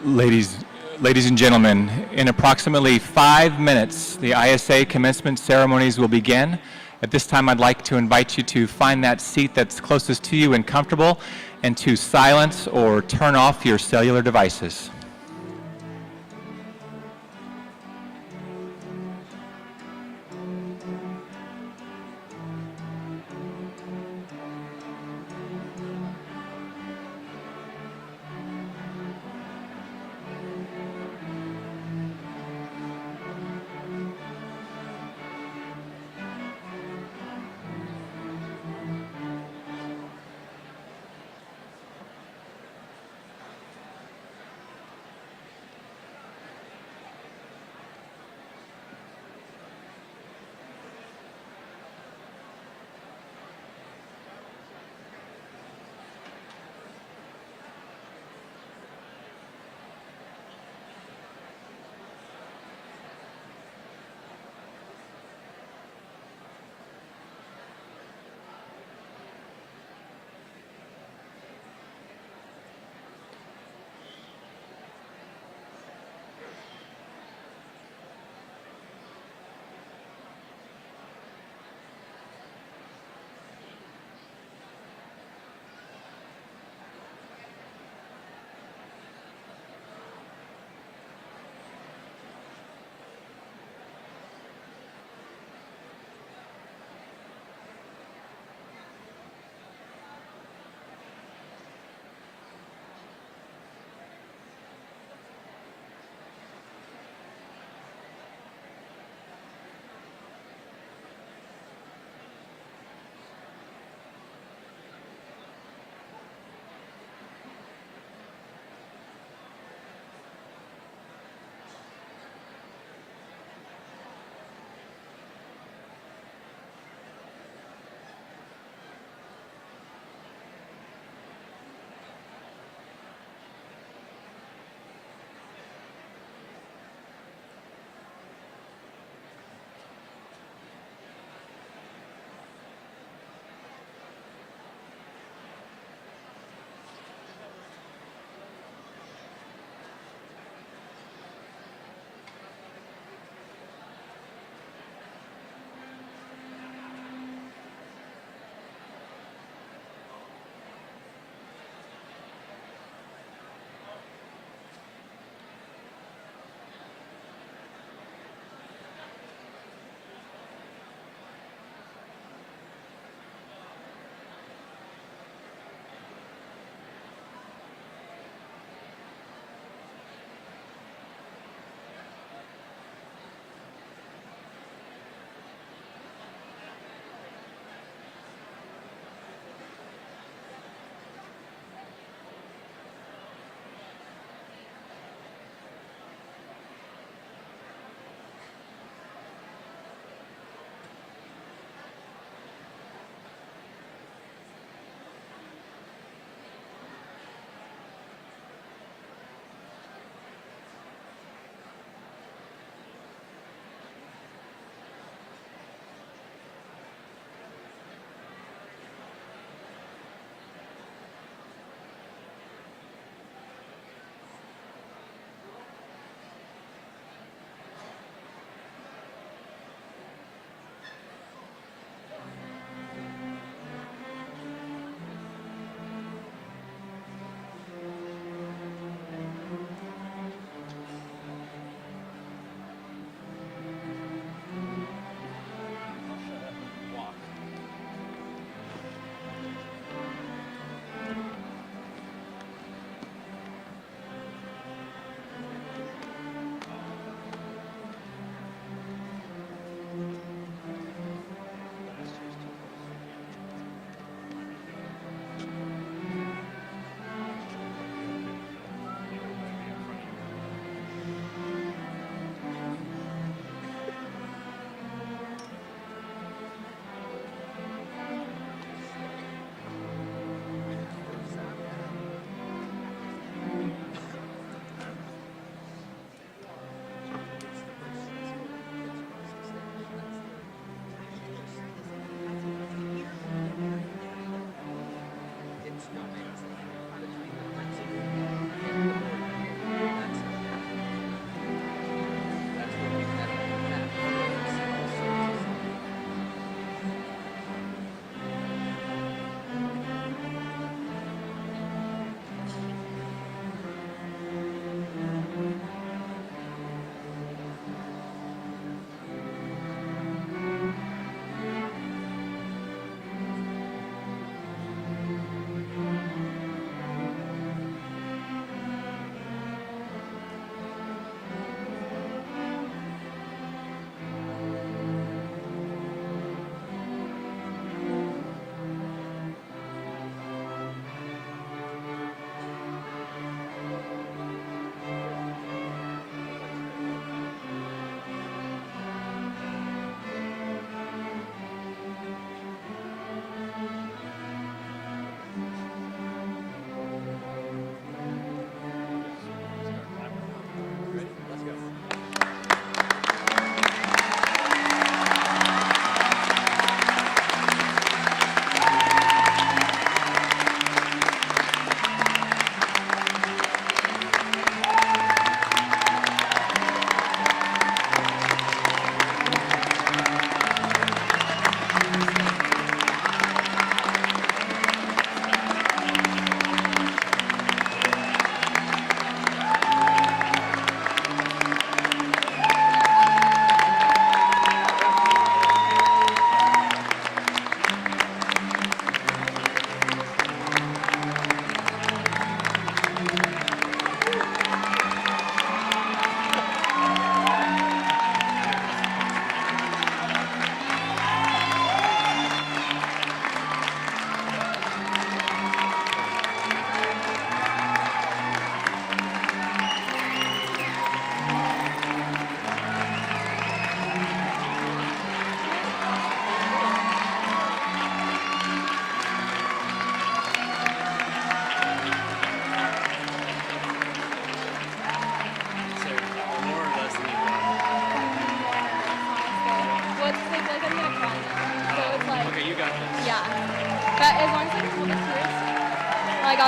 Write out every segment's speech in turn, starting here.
Ladies, ladies and gentlemen, in approximately 5 minutes, the ISA commencement ceremonies will begin. At this time, I'd like to invite you to find that seat that's closest to you and comfortable, and to silence or turn off your cellular devices.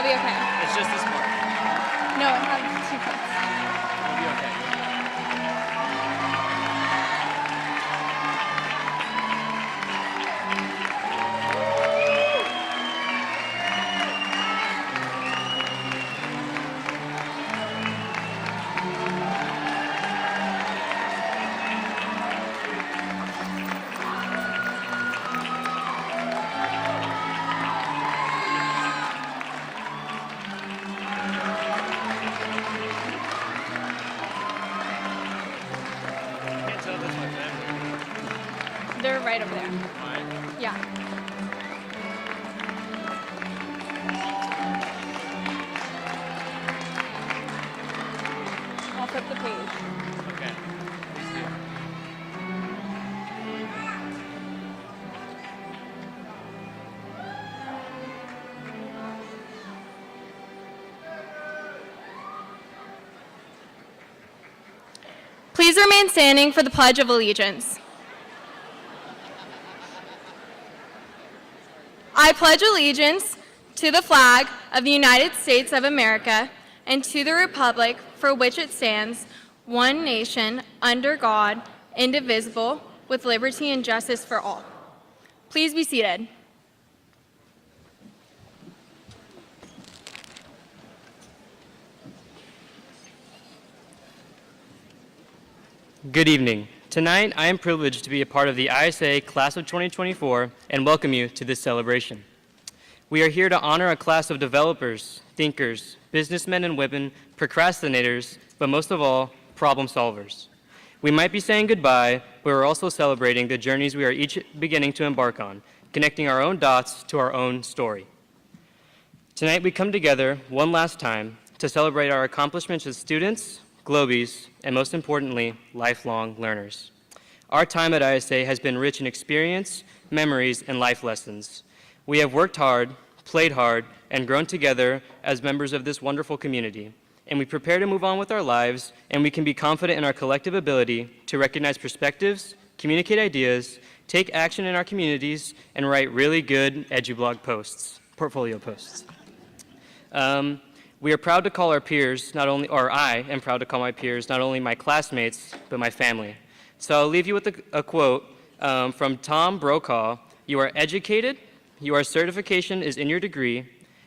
I'll be okay. It's just this part. No, it has 2 cups. You'll be okay. Can't tell this my family. They're right over there. Mine? Yeah. I'll flip the page. Okay. Please do. Please remain standing for the Pledge of Allegiance. I pledge allegiance to the flag of the United States of America and to the republic for which it stands, one nation, under God, indivisible, with liberty and justice for all. Please be seated. Good evening. Tonight, I am privileged to be a part of the ISA Class of 2024 and welcome you to this celebration. We are here to honor a class of developers, thinkers, businessmen and women, procrastinators, but most of all, problem solvers. We might be saying goodbye, but we're also celebrating the journeys we are each beginning to embark on, connecting our own dots to our own story. Tonight, we come together one last time to celebrate our accomplishments as students, Globies, and most importantly, lifelong learners. Our time at ISA has been rich in experience, memories, and life lessons. We have worked hard, played hard, and grown together as members of this wonderful community. And we prepare to move on with our lives, and we can be confident in our collective ability to recognize perspectives, communicate ideas, take action in our communities, and write really good EduBlog posts, portfolio posts. We are proud to call our peers, I am proud to call my peers not only my classmates, but my family. So I'll leave you with a quote from Tom Brokaw. You are educated, your certification is in your degree.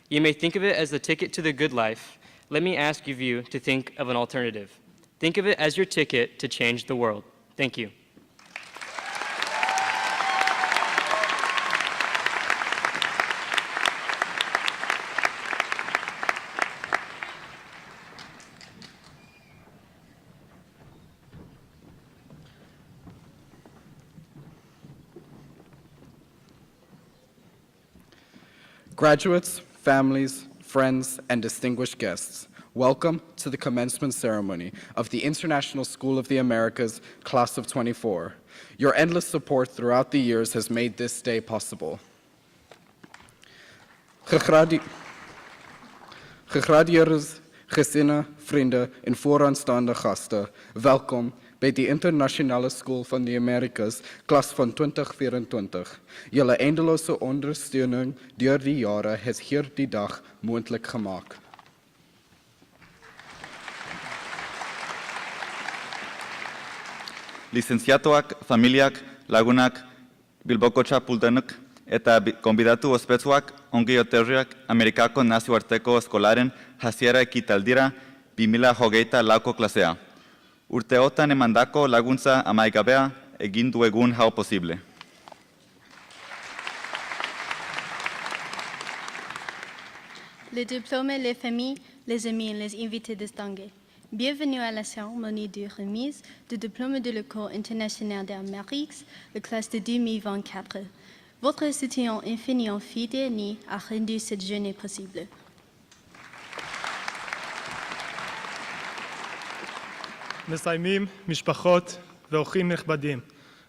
You may think of it as the ticket to the good life. Let me ask you to think of an alternative. Think of it as your ticket to change the world. Thank you. Graduates, families, friends, and distinguished guests, welcome to the commencement ceremony of the International School of the Americas Class of 24. Your endless support throughout the years has made this day possible. Gegradueerdes, gezinnen, vrienden en vooraanstaande gasten, welkom bij de Internationale School van de Americas, klas van 2024. Julle eindeloze ondersteuning deur die jare het hier die dag moontlik gemaak. Lizentziatuak, familiak, lagunak, Bilboko txapuldenak eta konbidatu ospetsuak ongi etorriak Amerikako nazioarteko eskolaren hasiera ekitaldira 2024ko klasea. Urteotan emandako laguntza amaigabea egin du egun hau posible. Les diplômés, les familles, les amis et les invités distingués. Bienvenue à la cérémonie de remise du diplôme de l'École internationale des Amériques, la classe de 2024. Votre soutien infiniment fidèle a rendu cette journée possible. מסיימים, משפחות ואורחים נכבדים,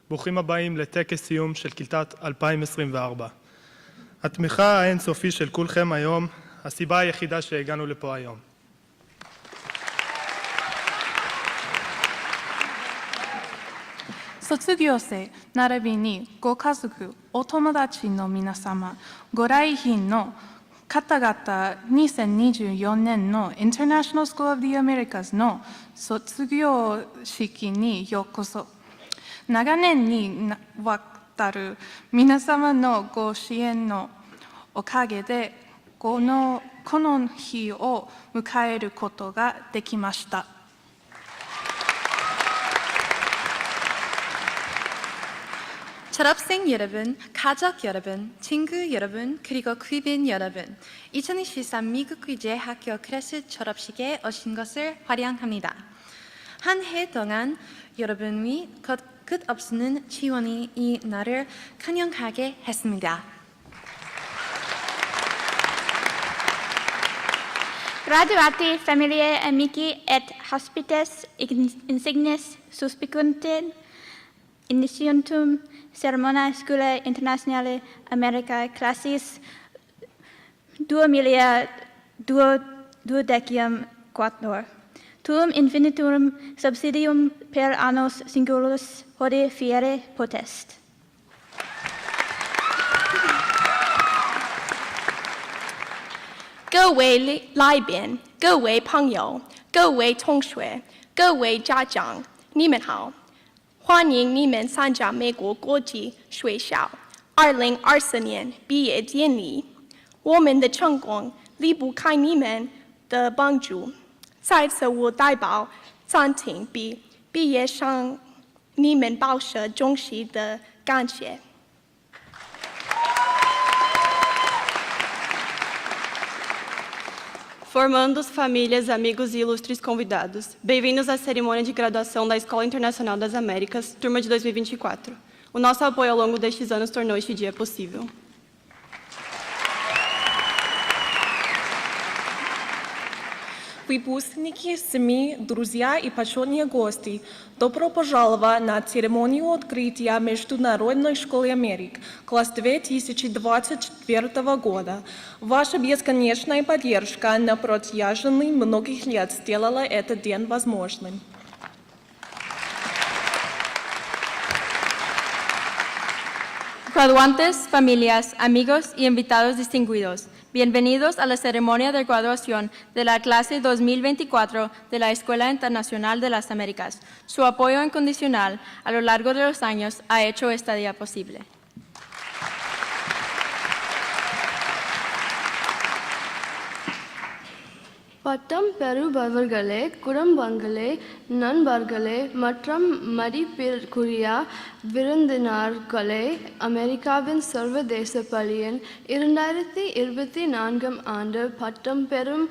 ברוכים הבאים לטקס סיום של כיתת 2024. התמיכה האינסופי של כולכם היום, הסיבה היחידה שהגענו לפה היום.卒業生並びにご家族、お友達の皆様、ご来賓の方々2024年の International School of the Americas の卒業式にようこそ。長年にわたる皆様のご支援のおかげでこの日を迎えることができました。졸업생 여러분, 가족 여러분, 친구 여러분, 그리고 귀빈 여러분, 2023 미국 위제 학교 클래스 졸업식에 오신 것을 환영합니다. 한 해 동안 여러분이 끝없는 지원이 이 날을 칸영하게 했습니다. Graduati familiae amici et hospites insignis suspicuntem initiuntum ceremonia Scholae Internationale Americae classis 2024. Tuum infinitum subsidium per annos singulus hodie fiere potest. 各位来宾、各位朋友、各位同学、各位家长，你们好！欢迎你们参加美国国际学校2024年毕业典礼。我们的成功离不开你们的帮助。在此，我代表暂停毕业生你们表示衷心的感谢。Formandos, famílias, amigos e ilustres convidados, bem-vindos à cerimônia de graduação da Escola Internacional das Américas, turma de 2024. O nosso apoio ao longo destes anos tornou este dia possível. Выпускники, СМИ, друзья и почетные гости, добро пожаловать на церемонию открытия Международной школы Америк, класс 2024 года. Ваша бесконечная поддержка на протяжении многих лет сделала этот день возможным. Graduantes, familias, amigos y invitados distinguidos, bienvenidos a la ceremonia de graduación de la clase 2024 de la Escuela Internacional de las Américas. Su apoyo incondicional a lo largo de los años ha hecho este día posible. பட்டம் பெறுபவர்களே, குடும்பங்களே, நண்பர்களே மற்றும் மதிப்பிற்குரிய விருந்தினர்களே, அமெரிக்காவின் சர்வதேச பள்ளியின் 2024 ஆண்டு பட்டம் பெறும்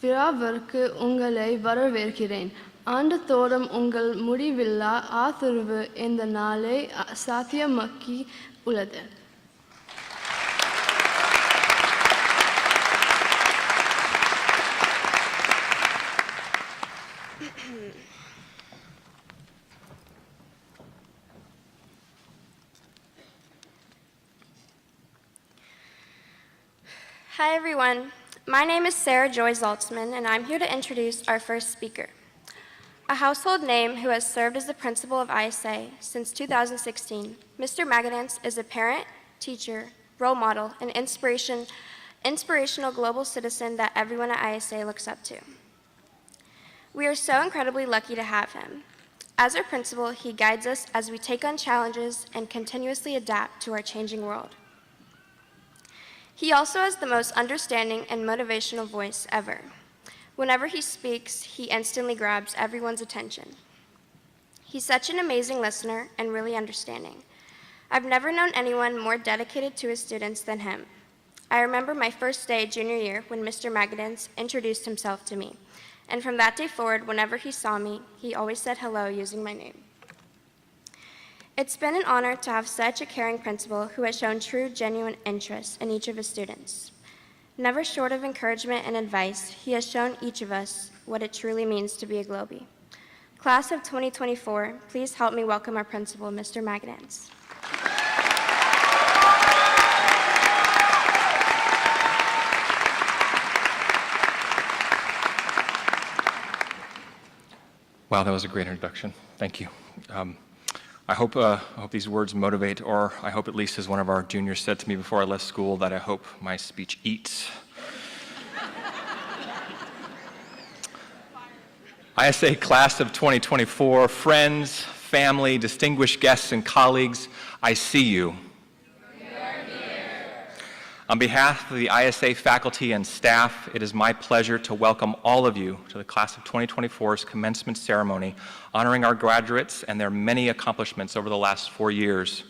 விழாவிற்கு உங்களை வரவேற்கிறேன். ஆண்டுதோறும் உங்கள் முடிவில்லா ஆதரவு இந்த நாளை சாத்தியமாக்கி உள்ளது. Hi everyone, my name is Sarah Joy Zaltzman and I'm here to introduce our first speaker. A household name who has served as the principal of ISA since 2016, Mr. Magadance is a parent, teacher, role model, and inspirational global citizen that everyone at ISA looks up to. We are so incredibly lucky to have him. As our principal, he guides us as we take on challenges and continuously adapt to our changing world. He also has the most understanding and motivational voice ever. Whenever he speaks, he instantly grabs everyone's attention. He's such an amazing listener and really understanding. I've never known anyone more dedicated to his students than him. I remember my first day junior year when Mr. Magadance introduced himself to me. And from that day forward, whenever he saw me, he always said hello using my name. It's been an honor to have such a caring principal who has shown true, genuine interest in each of his students. Never short of encouragement and advice, he has shown each of us what it truly means to be a Globie. Class of 2024, please help me welcome our principal, Mr. Magadance. Wow, that was a great introduction. Thank you. I hope these words motivate, or I hope at least as one of our juniors said to me before I left school, that I hope my speech eats. ISA Class of 2024, friends, family, distinguished guests, and colleagues, I see you. On behalf of the ISA faculty and staff, it is my pleasure to welcome all of you to the Class of 2024's commencement ceremony, honoring our graduates and their many accomplishments over the last 4 years.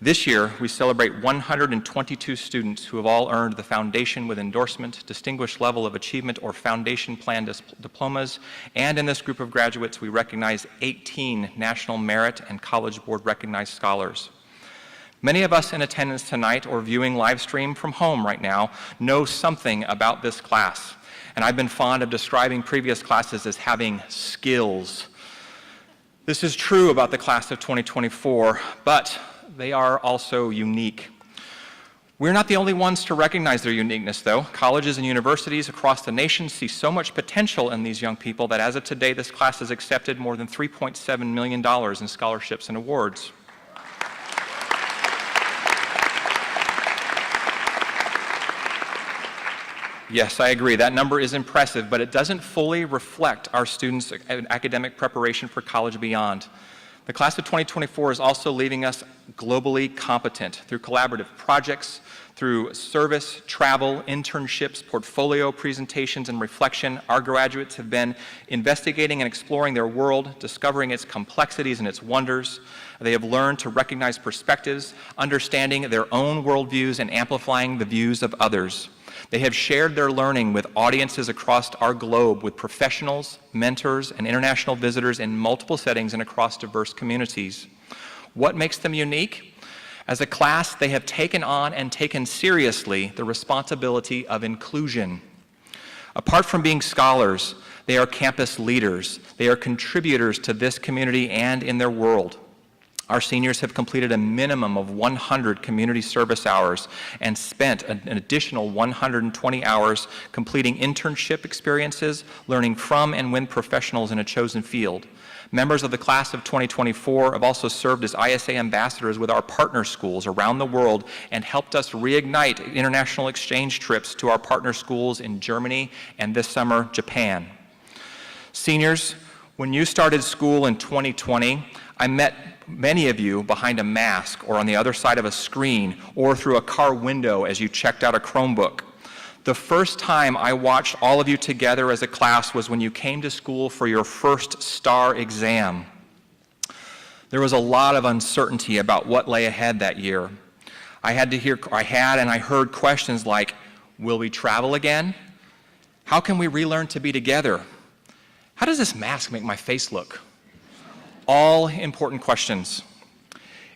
This year, we celebrate 122 students who have all earned the Foundation with Endorsement, Distinguished Level of Achievement, or Foundation Plan diplomas, and in this group of graduates, we recognize 18 National Merit and College Board recognized scholars. Many of us in attendance tonight or viewing live stream from home right now know something about this class, and I've been fond of describing previous classes as having skills. This is true about the Class of 2024, but they are also unique. We're not the only ones to recognize their uniqueness, though. Colleges and universities across the nation see so much potential in these young people that as of today, this class has accepted more than $3.7 million in scholarships and awards. Yes, I agree. That number is impressive, but it doesn't fully reflect our students' academic preparation for college and beyond. The Class of 2024 is also leaving us globally competent through collaborative projects, through service, travel, internships, portfolio presentations, and reflection. Our graduates have been investigating and exploring their world, discovering its complexities and its wonders. They have learned to recognize perspectives, understanding their own worldviews, and amplifying the views of others. They have shared their learning with audiences across our globe, with professionals, mentors, and international visitors in multiple settings and across diverse communities. What makes them unique? As a class, they have taken on and taken seriously the responsibility of inclusion. Apart from being scholars, they are campus leaders. They are contributors to this community and in their world. Our seniors have completed a minimum of 100 community service hours and spent an additional 120 hours completing internship experiences, learning from and with professionals in a chosen field. Members of the Class of 2024 have also served as ISA ambassadors with our partner schools around the world and helped us reignite international exchange trips to our partner schools in Germany and this summer, Japan. Seniors, when you started school in 2020, I met many of you behind a mask or on the other side of a screen or through a car window as you checked out a Chromebook. The first time I watched all of you together as a class was when you came to school for your first STAR exam. There was a lot of uncertainty about what lay ahead that year. I heard questions like, will we travel again? How can we relearn to be together? How does this mask make my face look? All important questions.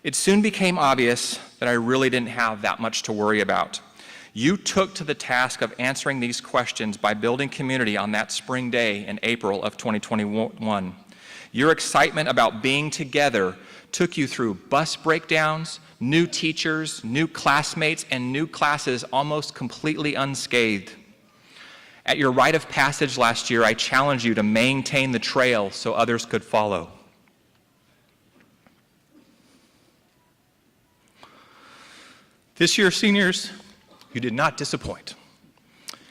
It soon became obvious that I really didn't have that much to worry about. You took to the task of answering these questions by building community on that spring day in April of 2021. Your excitement about being together took you through bus breakdowns, new teachers, new classmates, and new classes almost completely unscathed. At your rite of passage last year, I challenged you to maintain the trail so others could follow. This year, seniors, you did not disappoint.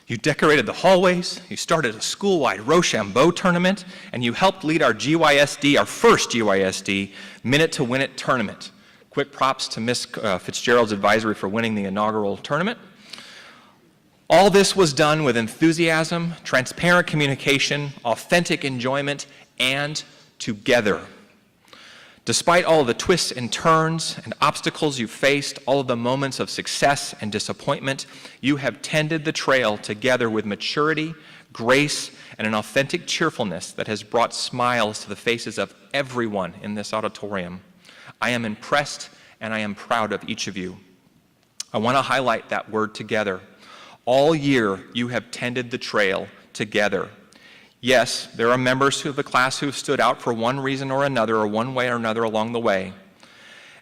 You decorated the hallways, you started a school-wide Rochambeau tournament, and you helped lead our GYSD, our first GYSD, Minute to Win It tournament. Quick props to Miss Fitzgerald's advisory for winning the inaugural tournament. All this was done with enthusiasm, transparent communication, authentic enjoyment, and together. Despite all of the twists and turns and obstacles you faced, all of the moments of success and disappointment, you have tended the trail together with maturity, grace, and an authentic cheerfulness that has brought smiles to the faces of everyone in this auditorium. I am impressed and I am proud of each of you. I want to highlight that word together. All year, you have tended the trail together. Yes, there are members of the class who have stood out for one reason or another, or one way or another along the way.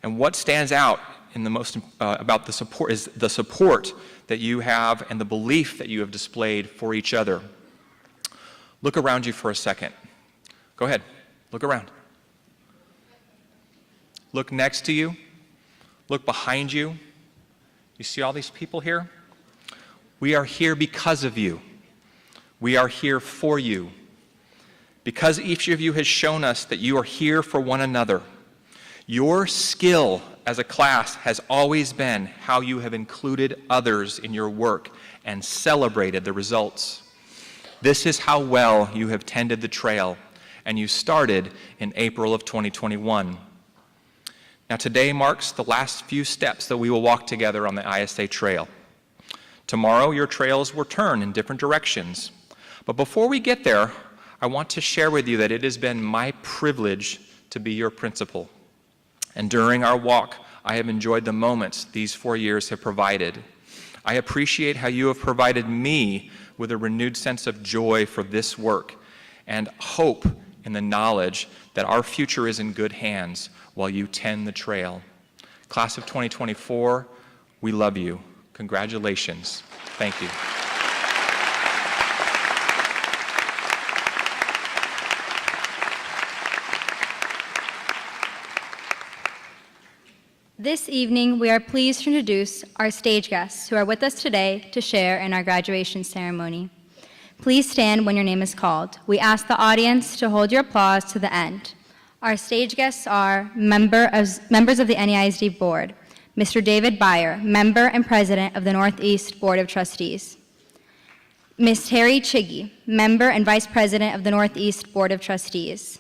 And what stands out in the most about the support is the support that you have and the belief that you have displayed for each other. Look around you for a second. Go ahead, look around. Look next to you. Look behind you. You see all these people here? We are here because of you. We are here for you. Because each of you has shown us that you are here for one another. Your skill as a class has always been how you have included others in your work and celebrated the results. This is how well you have tended the trail, and you started in April of 2021. Now today marks the last few steps that we will walk together on the ISA trail. Tomorrow your trails will turn in different directions. But before we get there, I want to share with you that it has been my privilege to be your principal. And during our walk, I have enjoyed the moments these 4 years have provided. I appreciate how you have provided me with a renewed sense of joy for this work and hope in the knowledge that our future is in good hands while you tend the trail. Class of 2024, we love you. Congratulations. Thank you. This evening, we are pleased to introduce our stage guests who are with us today to share in our graduation ceremony. Please stand when your name is called. We ask the audience to hold your applause to the end. Our stage guests are members of the NEISD Board, Mr. David Byer, Member and President of the Northeast Board of Trustees, Ms. Terry Chiggy, Member and Vice President of the Northeast Board of Trustees,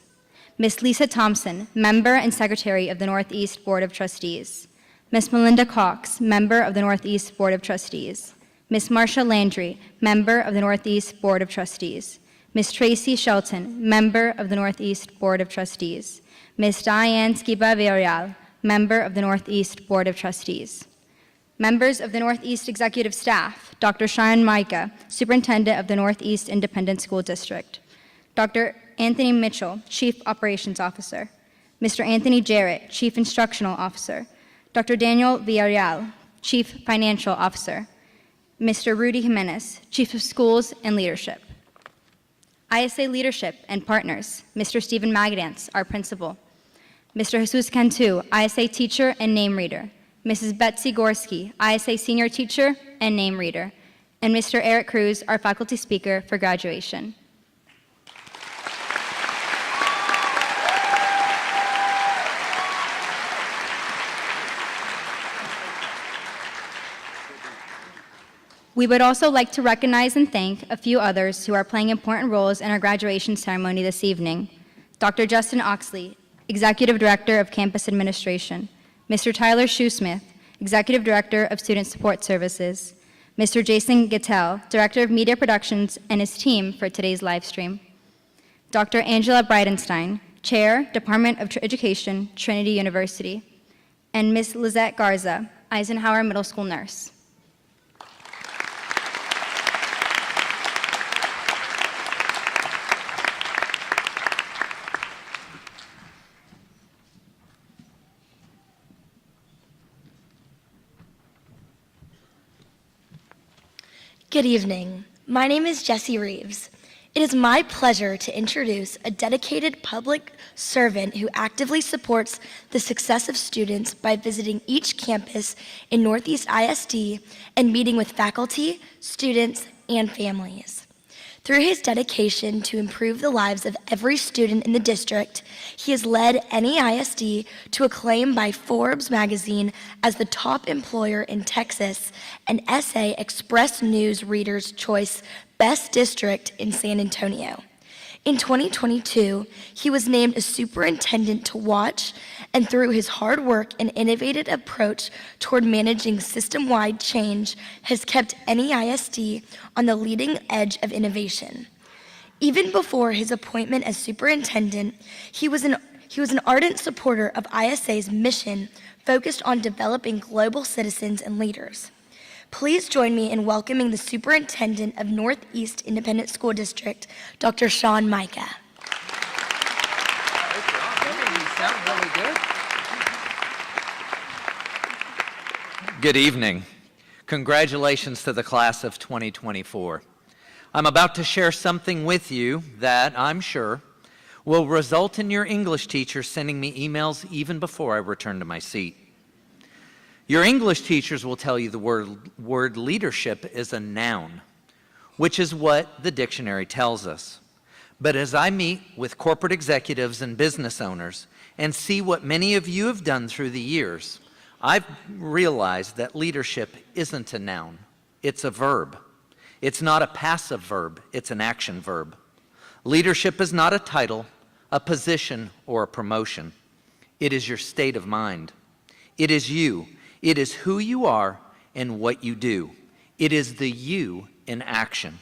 Ms. Lisa Thompson, Member and Secretary of the Northeast Board of Trustees, Ms. Melinda Cox, Member of the Northeast Board of Trustees, Ms. Marcia Landry, Member of the Northeast Board of Trustees, Ms. Tracy Shelton, Member of the Northeast Board of Trustees, Ms. Diane Skiba-Villarreal, Member of the Northeast Board of Trustees. Members of the Northeast Executive Staff, Dr. Sean Micah, Superintendent of the Northeast Independent School District, Dr. Anthony Mitchell, Chief Operations Officer, Mr. Anthony Jarrett, Chief Instructional Officer, Dr. Daniel Villarreal, Chief Financial Officer, Mr. Rudy Jimenez, Chief of Schools and Leadership. ISA Leadership and Partners, Mr. Stephen Magadance, our Principal, Mr. Jesus Cantu, ISA Teacher and Name Reader, Mrs. Betsy Gorski, ISA Senior Teacher and Name Reader, and Mr. Eric Cruz, our Faculty Speaker for graduation. We would also like to recognize and thank a few others who are playing important roles in our graduation ceremony this evening. Dr. Justin Oxley, Executive Director of Campus Administration, Mr. Tyler Shoesmith, Executive Director of Student Support Services, Mr. Jason Gittell, Director of Media Productions, and his team for today's live stream, Dr. Angela Bridenstine, Chair, Department of Education, Trinity University, and Ms. Lizette Garza, Eisenhower Middle School nurse. Good evening. My name is Jessie Reeves. It is my pleasure to introduce a dedicated public servant who actively supports the success of students by visiting each campus in Northeast ISD and meeting with faculty, students, and families. Through his dedication to improve the lives of every student in the district, he has led NEISD to acclaim by Forbes magazine as the top employer in Texas and SA Express News Reader's Choice Best District in San Antonio. In 2022, he was named a superintendent to watch, and through his hard work and innovative approach toward managing system-wide change, has kept NEISD on the leading edge of innovation. Even before his appointment as superintendent, he was an ardent supporter of ISA's mission focused on developing global citizens and leaders. Please join me in welcoming the Superintendent of Northeast Independent School District, Dr. Sean Micah. Good evening. Congratulations to the class of 2024. I'm about to share something with you that I'm sure will result in your English teacher sending me emails even before I return to my seat. Your English teachers will tell you the word leadership is a noun, which is what the dictionary tells us. But as I meet with corporate executives and business owners and see what many of you have done through the years, I've realized that leadership isn't a noun, it's a verb. It's not a passive verb, it's an action verb. Leadership is not a title, a position, or a promotion. It is your state of mind. It is you. It is who you are and what you do. It is the you in action.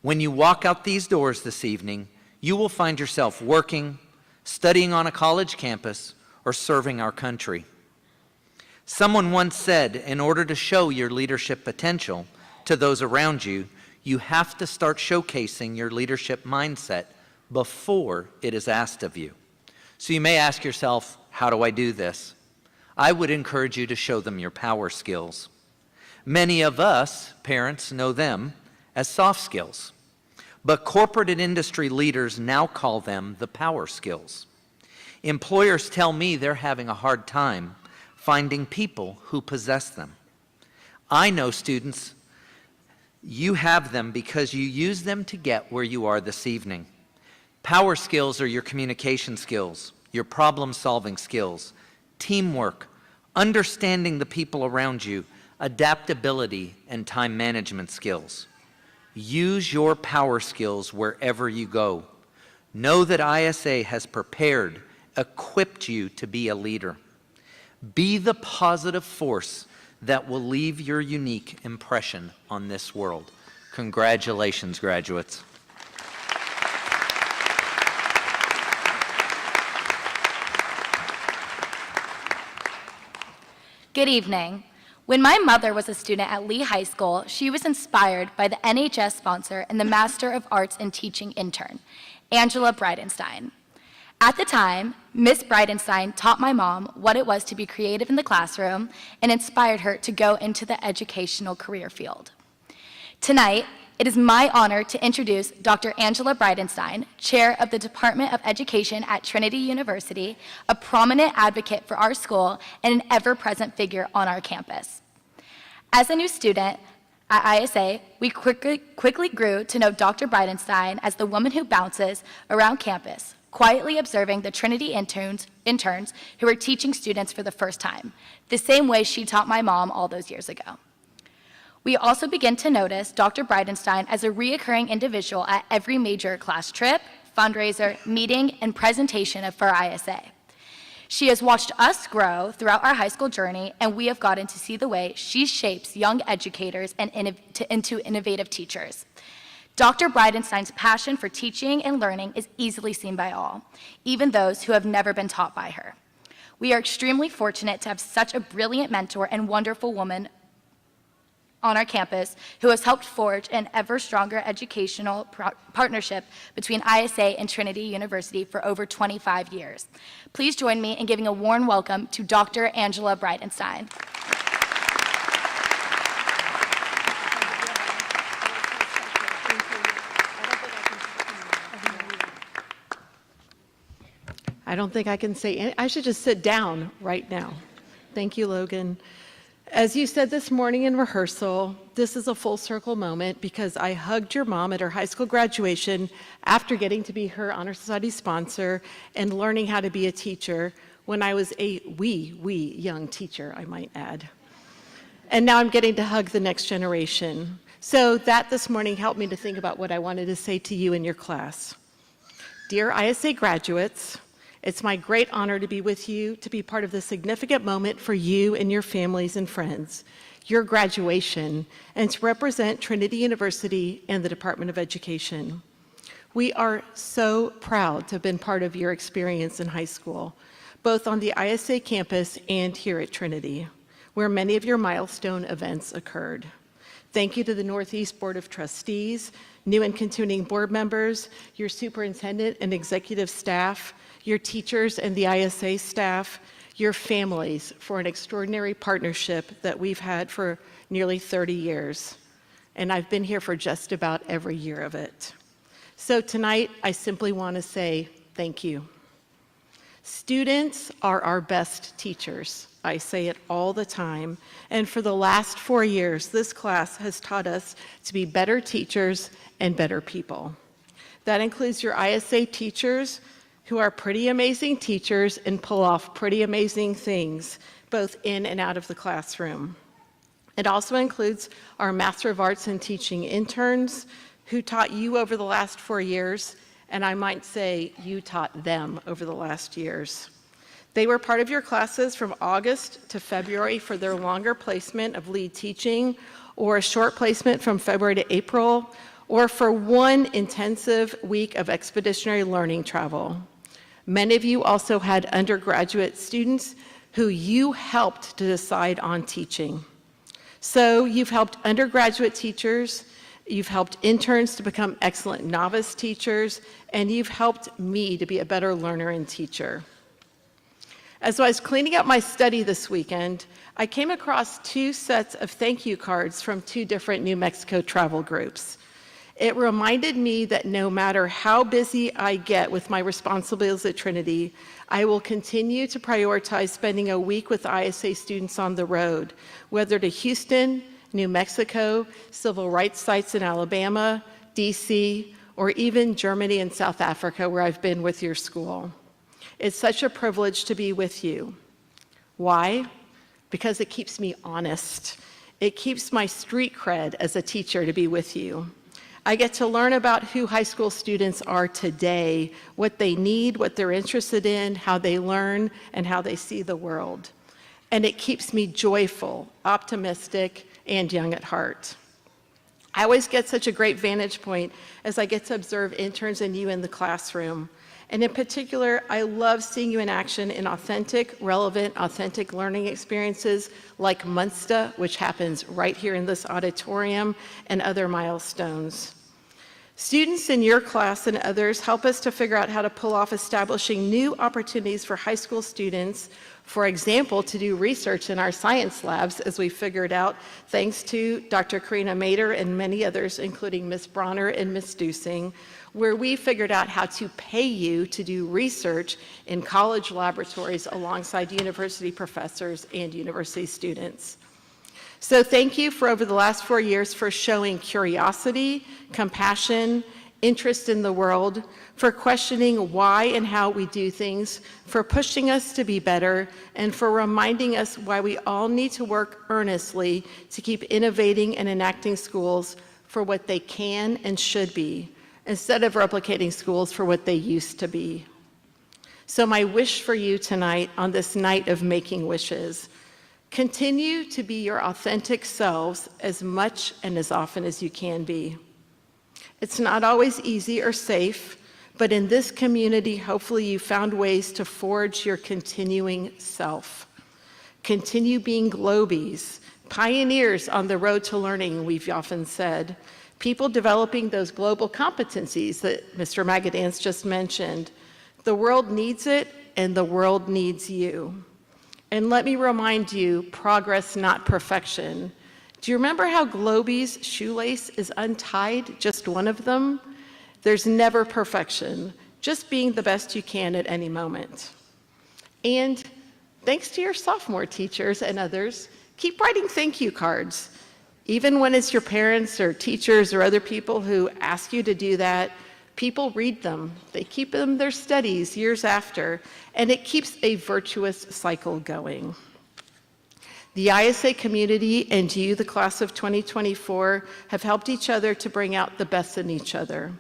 When you walk out these doors this evening, you will find yourself working, studying on a college campus, or serving our country. Someone once said, in order to show your leadership potential to those around you, you have to start showcasing your leadership mindset before it is asked of you. So you may ask yourself, how do I do this? I would encourage you to show them your power skills. Many of us, parents, know them as soft skills, but corporate and industry leaders now call them the power skills. Employers tell me they're having a hard time finding people who possess them. I know, students, you have them because you use them to get where you are this evening. Power skills are your communication skills, your problem-solving skills, teamwork, understanding the people around you, adaptability, and time management skills. Use your power skills wherever you go. Know that ISA has prepared, equipped you to be a leader. Be the positive force that will leave your unique impression on this world. Congratulations, graduates. Good evening. When my mother was a student at Lee High School, she was inspired by the NHS sponsor and the Master of Arts in Teaching intern, Angela Bridenstine. At the time, Miss Bridenstine taught my mom what it was to be creative in the classroom and inspired her to go into the educational career field. Tonight, it is my honor to introduce Dr. Angela Bridenstine, Chair of the Department of Education at Trinity University, a prominent advocate for our school and an ever-present figure on our campus. As a new student at ISA, we quickly grew to know Dr. Bridenstine as the woman who bounces around campus, quietly observing the Trinity interns who were teaching students for the first time, the same way she taught my mom all those years ago. We also begin to notice Dr. Bridenstine as a reoccurring individual at every major class trip, fundraiser, meeting, and presentation for ISA. She has watched us grow throughout our high school journey, and we have gotten to see the way she shapes young educators and into innovative teachers. Dr. Bridenstine's passion for teaching and learning is easily seen by all, even those who have never been taught by her. We are extremely fortunate to have such a brilliant mentor and wonderful woman on our campus who has helped forge an ever stronger educational partnership between ISA and Trinity University for over 25 years. Please join me in giving a warm welcome to Dr. Angela Bridenstine. I don't think I can say any, I should just sit down right now. Thank you, Logan. As you said this morning in rehearsal, this is a full circle moment because I hugged your mom at her high school graduation after getting to be her Honor Society sponsor and learning how to be a teacher when I was a wee young teacher, I might add. And now I'm getting to hug the next generation. So that this morning helped me to think about what I wanted to say to you in your class. Dear ISA graduates, it's my great honor to be with you, to be part of this significant moment for you and your families and friends, your graduation, and to represent Trinity University and the Department of Education. We are so proud to have been part of your experience in high school, both on the ISA campus and here at Trinity, where many of your milestone events occurred. Thank you to the Northeast Board of Trustees, new and continuing board members, your superintendent and executive staff, your teachers and the ISA staff, your families for an extraordinary partnership that we've had for nearly 30 years. And I've been here for just about every year of it. So tonight, I simply want to say Thank you. Students are our best teachers. I say it all the time. And for the last 4 years, this class has taught us to be better teachers and better people. That includes your ISA teachers, who are pretty amazing teachers and pull off pretty amazing things, both in and out of the classroom. It also includes our Master of Arts in Teaching interns, who taught you over the last 4 years, and I might say you taught them over the last years. They were part of your classes from August to February for their longer placement of lead teaching, or a short placement from February to April, or for one intensive week of expeditionary learning travel. Many of you also had undergraduate students who you helped to decide on teaching. So you've helped undergraduate teachers, you've helped interns to become excellent novice teachers, and you've helped me to be a better learner and teacher. As I was cleaning up my study this weekend, I came across 2 sets of thank you cards from 2 different New Mexico travel groups. It reminded me that no matter how busy I get with my responsibilities at Trinity, I will continue to prioritize spending a week with ISA students on the road, whether to Houston, New Mexico, civil rights sites in Alabama, DC, or even Germany and South Africa, where I've been with your school. It's such a privilege to be with you. Why? Because it keeps me honest. It keeps my street cred as a teacher to be with you. I get to learn about who high school students are today, what they need, what they're interested in, how they learn, and how they see the world. And it keeps me joyful, optimistic, and young at heart. I always get such a great vantage point as I get to observe interns and you in the classroom. And in particular, I love seeing you in action in authentic, relevant, authentic learning experiences like Munsta, which happens right here in this auditorium, and other milestones. Students in your class and others help us to figure out how to pull off establishing new opportunities for high school students, for example, to do research in our science labs, as we figured out, thanks to Dr. Karina Mader and many others, including Ms. Bronner and Ms. Dusing, where we figured out how to pay you to do research in college laboratories alongside university professors and university students. So thank you for over the last 4 years for showing curiosity, compassion, interest in the world, for questioning why and how we do things, for pushing us to be better, and for reminding us why we all need to work earnestly to keep innovating and enacting schools for what they can and should be, instead of replicating schools for what they used to be. So my wish for you tonight, on this night of making wishes, continue to be your authentic selves as much and as often as you can be. It's not always easy or safe, but in this community, hopefully you found ways to forge your continuing self. Continue being Globies, pioneers on the road to learning, we've often said, people developing those global competencies that Mr. Magadance just mentioned. The world needs it, and the world needs you. And let me remind you, progress, not perfection. Do you remember how Globie's shoelace is untied, just one of them? There's never perfection, just being the best you can at any moment. And thanks to your sophomore teachers and others, keep writing thank you cards. Even when it's your parents or teachers or other people who ask you to do that, people read them. They keep them in their studies years after, and it keeps a virtuous cycle going. The ISA community and you, the class of 2024, have helped each other to bring out the best in each other.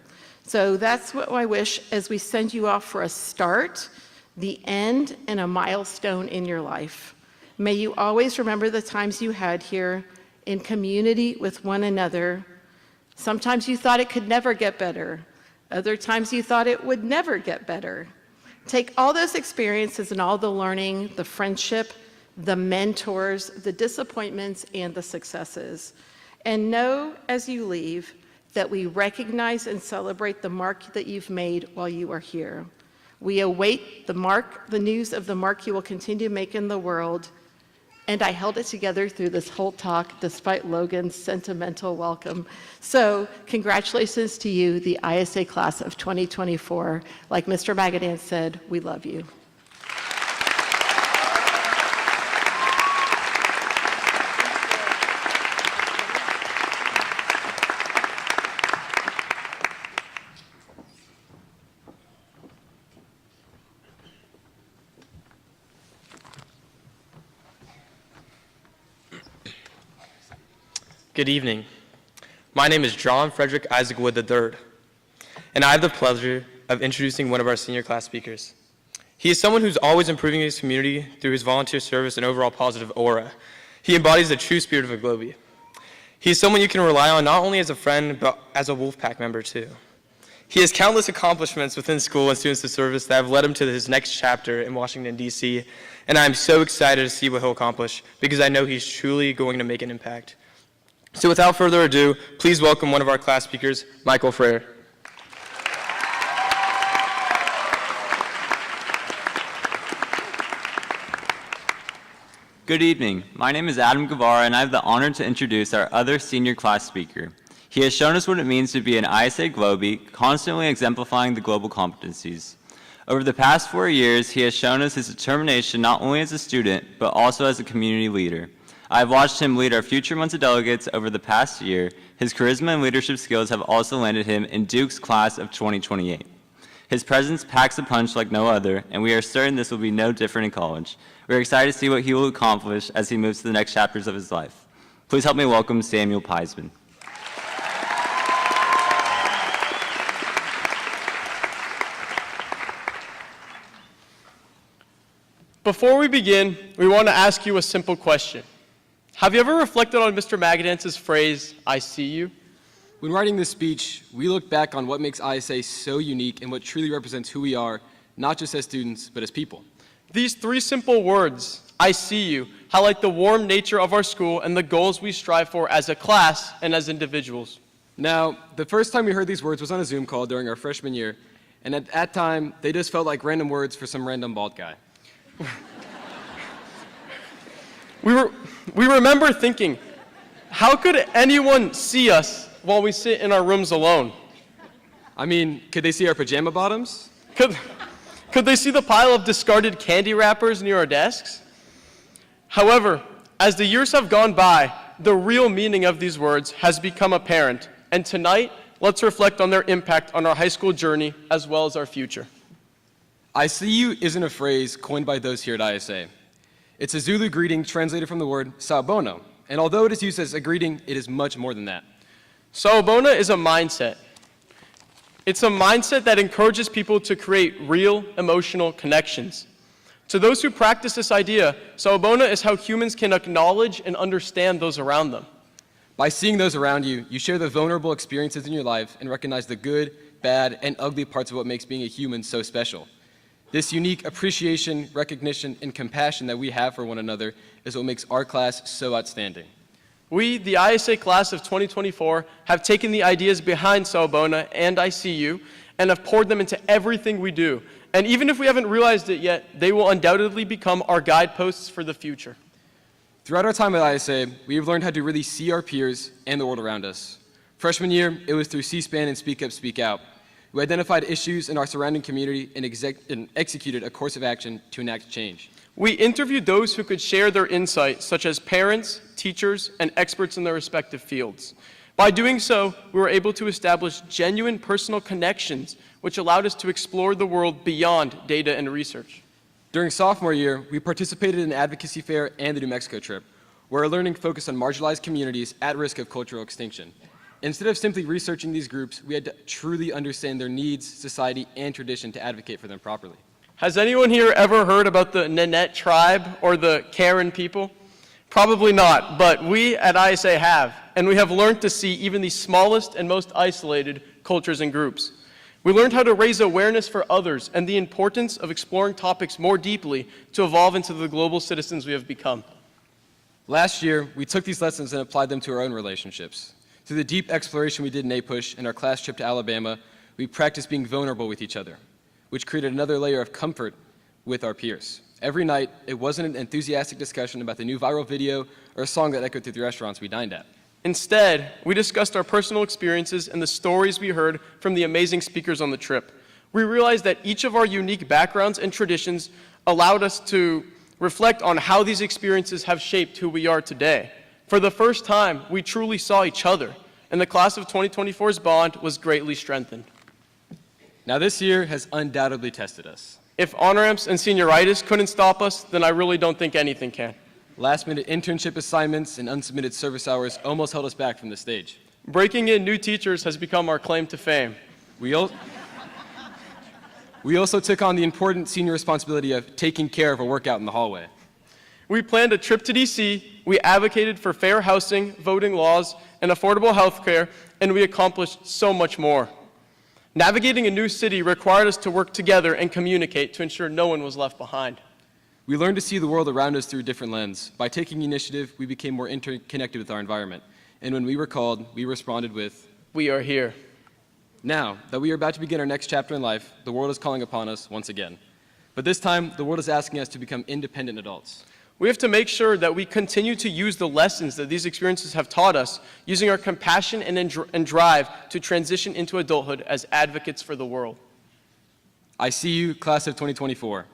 So that's what I wish as we send you off for a start, the end, and a milestone in your life. May you always remember the times you had here in community with one another. Sometimes you thought it could never get better. Other times you thought it would never get better. Take all those experiences and all the learning, the friendship, the mentors, the disappointments, and the successes. And know as you leave that we recognize and celebrate the mark that you've made while you are here. We await the news of the mark you will continue to make in the world. and I held it together through this whole talk despite Logan's sentimental welcome. So congratulations to you, the ISA class of 2024. Like Mr. Magadan said, we love you. Good evening. My name is John Frederick Isaac Wood III, and I have the pleasure of introducing one of our senior class speakers. He is someone who's always improving his community through his volunteer service and overall positive aura. He embodies the true spirit of a Globie. He is someone you can rely on not only as a friend, but as a Wolfpack member too. He has countless accomplishments within school and students of service that have led him to his next chapter in Washington, D.C., and I am so excited to see what he'll accomplish because I know he's truly going to make an impact. So without further ado, please welcome one of our class speakers, Michael Frere. Good evening. My name is Adam Guevara, and I have the honor to introduce our other senior class speaker. He has shown us what it means to be an ISA Globie, constantly exemplifying the global competencies. Over the past 4 years, he has shown us his determination not only as a student, but also as a community leader. I've watched him lead our future Muncie delegates over the past year. His charisma and leadership skills have also landed him in Duke's class of 2028. His presence packs a punch like no other, and we are certain this will be no different in college. We're excited to see what he will accomplish as he moves to the next chapters of his life. Please help me welcome Samuel Peisman. Before we begin, we want to ask you a simple question. Have you ever reflected on Mr. Magadance's phrase, "I see you"? When writing this speech, we look back on what makes ISA so unique and what truly represents who we are, not just as students, but as people. These three simple words, "I see you," highlight the warm nature of our school and the goals we strive for as a class and as individuals. Now, the first time we heard these words was on a Zoom call during our freshman year, and at that time, they just felt like random words for some random bald guy. We remember thinking, how could anyone see us while we sit in our rooms alone? I mean, could they see our pajama bottoms? Could they see the pile of discarded candy wrappers near our desks? However, as the years have gone by, the real meaning of these words has become apparent, and tonight, let's reflect on their impact on our high school journey as well as our future. I see you isn't a phrase coined by those here at ISA. It's a Zulu greeting translated from the word sawubona, and although it is used as a greeting, it is much more than that. Sawubona is a mindset. It's a mindset that encourages people to create real emotional connections. To those who practice this idea, sawubona is how humans can acknowledge and understand those around them. By seeing those around you, you share the vulnerable experiences in your life and recognize the good, bad, and ugly parts of what makes being a human so special. This unique appreciation, recognition, and compassion that we have for one another is what makes our class so outstanding. We, the ISA class of 2024, have taken the ideas behind Sawubona and I See You and have poured them into everything we do. And even if we haven't realized it yet, they will undoubtedly become our guideposts for the future. Throughout our time at ISA, we have learned how to really see our peers and the world around us. Freshman year, it was through C-SPAN and Speak Up, Speak Out. We identified issues in our surrounding community and executed a course of action to enact change. We interviewed those who could share their insights, such as parents, teachers, and experts in their respective fields. By doing so, we were able to establish genuine personal connections, which allowed us to explore the world beyond data and research. During sophomore year, we participated in an advocacy fair and the New Mexico trip, where our learning focused on marginalized communities at risk of cultural extinction. Instead of simply researching these groups, we had to truly understand their needs, society, and tradition to advocate for them properly. Has anyone here ever heard about the Nanette tribe or the Karen people? Probably not, but we at ISA have, and we have learned to see even the smallest and most isolated cultures and groups. We learned how to raise awareness for others and the importance of exploring topics more deeply to evolve into the global citizens we have become. Last year, we took these lessons and applied them to our own relationships. Through the deep exploration we did in APUSH and our class trip to Alabama, we practiced being vulnerable with each other, which created another layer of comfort with our peers. Every night, it wasn't an enthusiastic discussion about the new viral video or a song that echoed through the restaurants we dined at. Instead, we discussed our personal experiences and the stories we heard from the amazing speakers on the trip. We realized that each of our unique backgrounds and traditions allowed us to reflect on how these experiences have shaped who we are today. For the first time, we truly saw each other, and the class of 2024's bond was greatly strengthened. Now, this year has undoubtedly tested us. If on-ramps and senioritis couldn't stop us, then I really don't think anything can. Last-minute internship assignments and unsubmitted service hours almost held us back from the stage. Breaking in new teachers has become our claim to fame. We also took on the important senior responsibility of taking care of a workout in the hallway. We planned a trip to DC, we advocated for fair housing, voting laws, and affordable health care, and we accomplished so much more. Navigating a new city required us to work together and communicate to ensure no one was left behind. We learned to see the world around us through a different lens. By taking initiative, we became more interconnected with our environment. And when we were called, we responded with, "We are here." Now that we are about to begin our next chapter in life, the world is calling upon us once again. But this time, the world is asking us to become independent adults. We have to make sure that we continue to use the lessons that these experiences have taught us, using our compassion and drive to transition into adulthood as advocates for the world. I see you, class of 2024.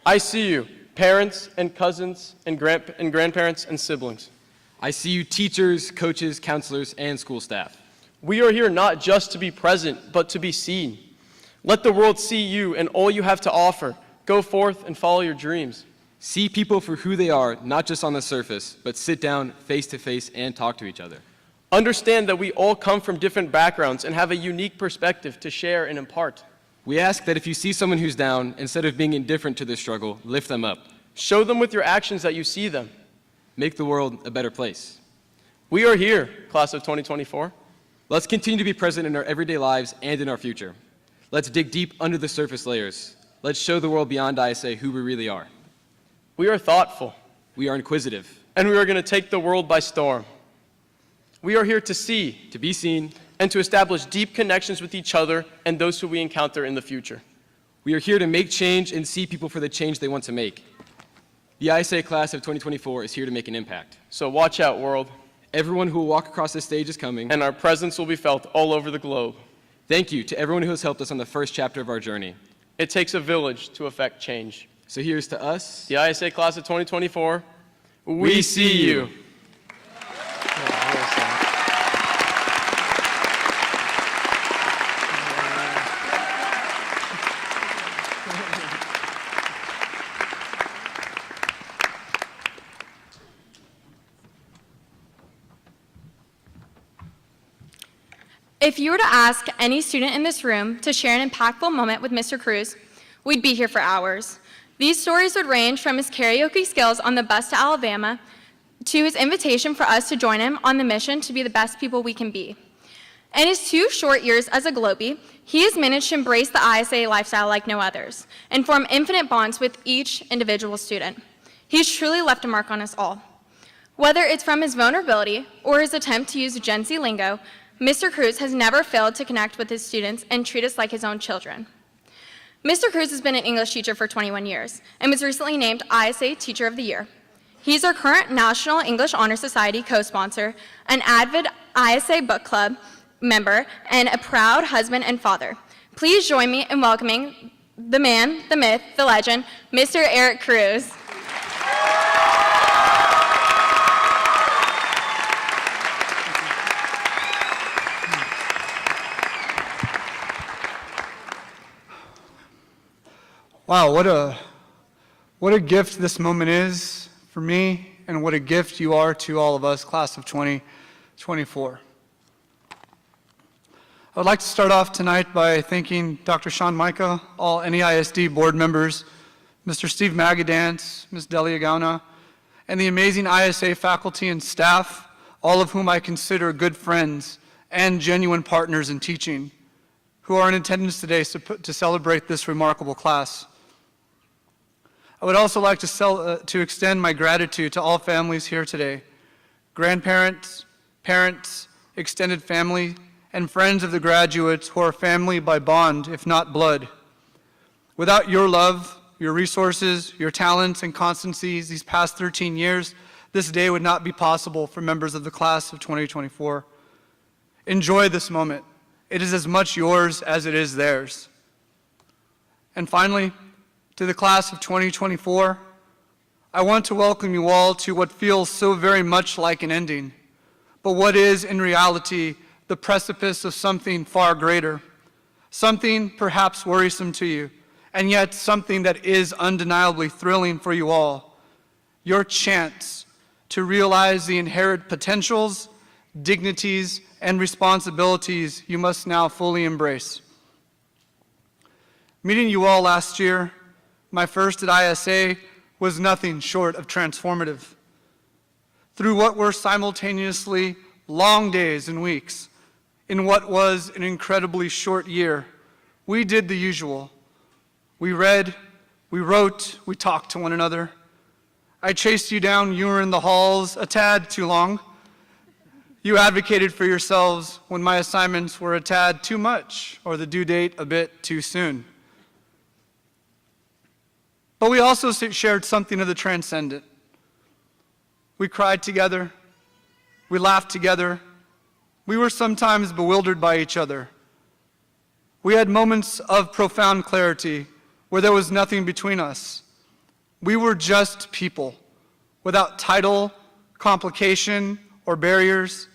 I see you, parents and cousins and grandparents and siblings. I see you, teachers, coaches, counselors, and school staff. We are here not just to be present, but to be seen. Let the world see you and all you have to offer. Go forth and follow your dreams. See people for who they are, not just on the surface, but sit down face to face and talk to each other. Understand that we all come from different backgrounds and have a unique perspective to share and impart. We ask that if you see someone who's down, instead of being indifferent to their struggle, lift them up. Show them with your actions that you see them. Make the world a better place. We are here, class of 2024. Let's continue to be present in our everyday lives and in our future. Let's dig deep under the surface layers. Let's show the world beyond ISA who we really are. We are thoughtful. We are inquisitive. And we are going to take the world by storm. We are here to see, to be seen, and to establish deep connections with each other and those who we encounter in the future. We are here to make change and see people for the change they want to make. The ISA class of 2024 is here to make an impact. So watch out, world. Everyone who will walk across this stage is coming. And our presence will be felt all over the globe. Thank you to everyone who has helped us on the first chapter of our journey. It takes a village to affect change. So here's to us, the ISA class of 2024. We see you. If you were to ask any student in this room to share an impactful moment with Mr. Cruz, we'd be here for hours. These stories would range from his karaoke skills on the bus to Alabama to his invitation for us to join him on the mission to be the best people we can be. In his 2 short years as a Globie, he has managed to embrace the ISA lifestyle like no others and form infinite bonds with each individual student. He's truly left a mark on us all. Whether it's from his vulnerability or his attempt to use Gen Z lingo, Mr. Cruz has never failed to connect with his students and treat us like his own children. Mr. Cruz has been an English teacher for 21 years and was recently named ISA Teacher of the Year. He's our current National English Honor Society co-sponsor, an avid ISA book club member, and a proud husband and father. Please join me in welcoming the man, the myth, the legend, Mr. Eric Cruz. Wow, what a gift this moment is for me, and what a gift you are to all of us, class of 2024. I would like to start off tonight by thanking Dr. Sean Micah, all NEISD board members, Mr. Steve Magadance, Ms. Delia Gauna, and the amazing ISA faculty and staff, all of whom I consider good friends and genuine partners in teaching, who are in attendance today to celebrate this remarkable class. I would also like to extend my gratitude to all families here today, grandparents, parents, extended family, and friends of the graduates who are family by bond, if not blood. Without your love your resources, your talents, and constancies these past 13 years, this day would not be possible for members of the class of 2024. Enjoy this moment. It is as much yours as it is theirs. And finally, to the class of 2024, I want to welcome you all to what feels so very much like an ending, but what is in reality the precipice of something far greater, something perhaps worrisome to you, and yet something that is undeniably thrilling for you all, your chance to realize the inherent potentials, dignities, and responsibilities you must now fully embrace. Meeting you all last year, my first at ISA, was nothing short of transformative. Through what were simultaneously long days and weeks, in what was an incredibly short year, we did the usual. We read, we wrote, we talked to one another. I chased you down, you were in the halls a tad too long. You advocated for yourselves when my assignments were a tad too much or the due date a bit too soon. But we also shared something of the transcendent. We cried together, we laughed together, we were sometimes bewildered by each other. We had moments of profound clarity where there was nothing between us. We were just people, without title, complication, or barriers,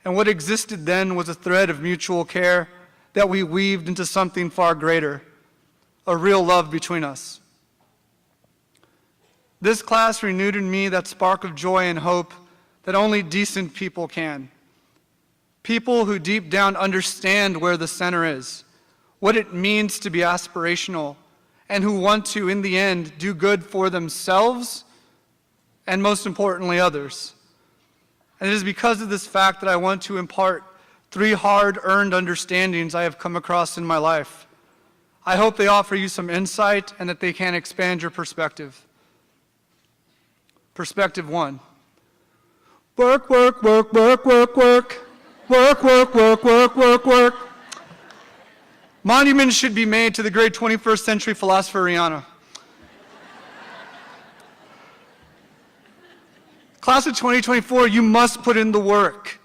and what existed then was a thread of mutual care that we weaved into something far greater, a real love between us. This class renewed in me that spark of joy and hope that only decent people can. People who deep down understand where the center is, what it means to be aspirational, and who want to, in the end, do good for themselves and, most importantly, others. And it is because of this fact that I want to impart 3 hard-earned understandings I have come across in my life. I hope they offer you some insight and that they can expand your perspective. Perspective 1. Work, work, work, work, work, work. Work, work, work, work, work, work. Monuments should be made to the great 21st century philosopher Rihanna. Class of 2024, you must put in the work.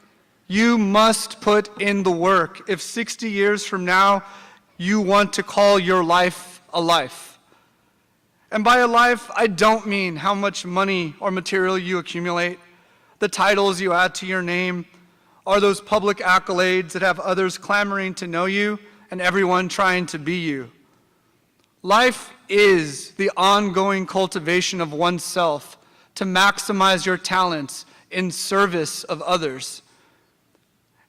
You must put in the work. If 60 years from now, you want to call your life a life. And by a life, I don't mean how much money or material you accumulate, the titles you add to your name, or those public accolades that have others clamoring to know you and everyone trying to be you. Life is the ongoing cultivation of oneself to maximize your talents in service of others.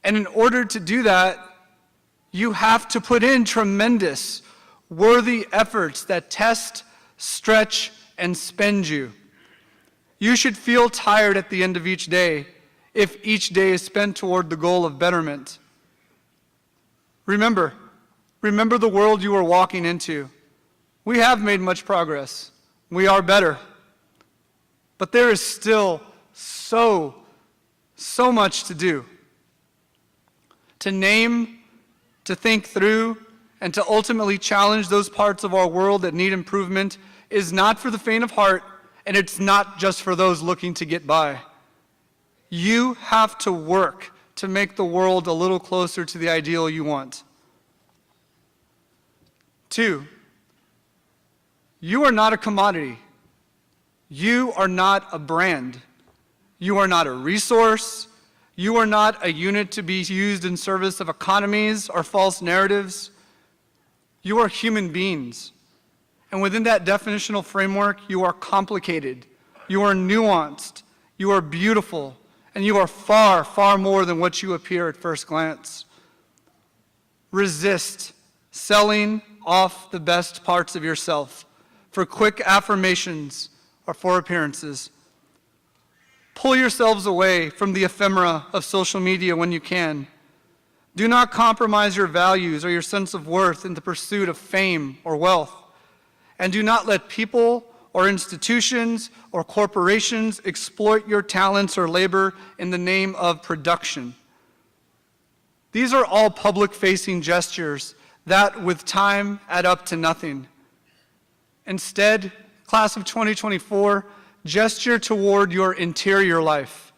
And in order to do that, you have to put in tremendous, worthy efforts that test, stretch, and spend you. You should feel tired at the end of each day if each day is spent toward the goal of betterment. Remember the world you are walking into. We have made much progress. We are better. But there is still so much to do. To name, to think through, and to ultimately challenge those parts of our world that need improvement is not for the faint of heart, and it's not just for those looking to get by. You have to work to make the world a little closer to the ideal you want. 2, you are not a commodity. You are not a brand. You are not a resource. You are not a unit to be used in service of economies or false narratives. You are human beings. And within that definitional framework, you are complicated. You are nuanced. You are beautiful. And you are far, far more than what you appear at first glance. Resist selling off the best parts of yourself for quick affirmations or for appearances. Pull yourselves away from the ephemera of social media when you can. Do not compromise your values or your sense of worth in the pursuit of fame or wealth. And do not let people or institutions or corporations exploit your talents or labor in the name of production. These are all public-facing gestures that, with time, add up to nothing. Instead, class of 2024, gesture toward your interior life.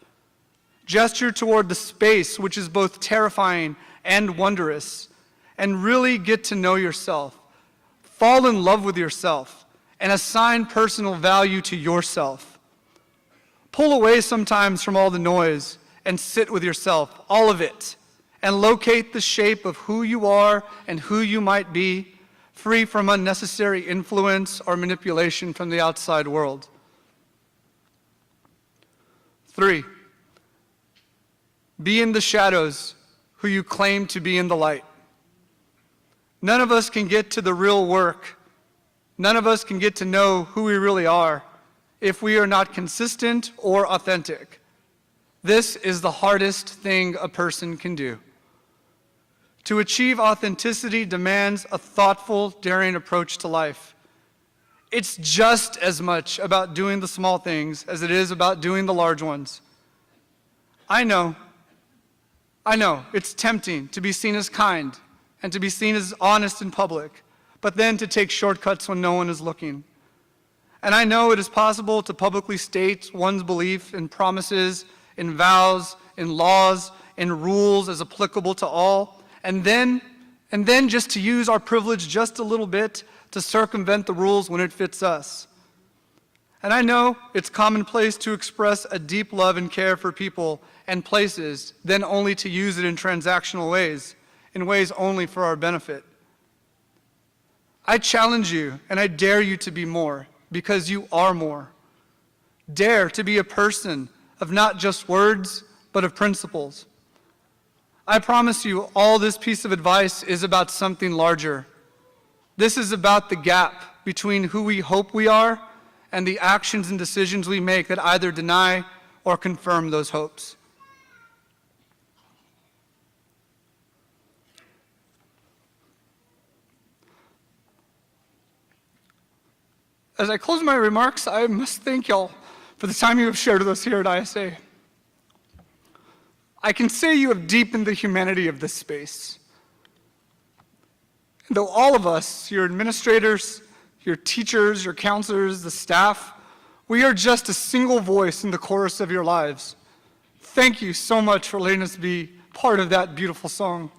Gesture toward the space, which is both terrifying and wondrous, and really get to know yourself. Fall in love with yourself and assign personal value to yourself. Pull away sometimes from all the noise and sit with yourself, all of it, and locate the shape of who you are and who you might be, free from unnecessary influence or manipulation from the outside world. 3, be in the shadows who you claim to be in the light. None of us can get to the real work. None of us can get to know who we really are if we are not consistent or authentic. This is the hardest thing a person can do. To achieve authenticity demands a thoughtful, daring approach to life. It's just as much about doing the small things as it is about doing the large ones. I know, it's tempting to be seen as kind and to be seen as honest in public, but then to take shortcuts when no one is looking. And I know it is possible to publicly state one's belief in promises, in vows, in laws, in rules as applicable to all, and then just to use our privilege just a little bit to circumvent the rules when it fits us. And I know it's commonplace to express a deep love and care for people and places, then only to use it in transactional ways, in ways only for our benefit. I challenge you and I dare you to be more, because you are more. Dare to be a person of not just words, but of principles. I promise you, all this piece of advice is about something larger. This is about the gap between who we hope we are and the actions and decisions we make that either deny or confirm those hopes. As I close my remarks, I must thank y'all for the time you have shared with us here at ISA. I can say you have deepened the humanity of this space. And though all of us, your administrators, your teachers, your counselors, the staff, we are just a single voice in the chorus of your lives. Thank you so much for letting us be part of that beautiful song.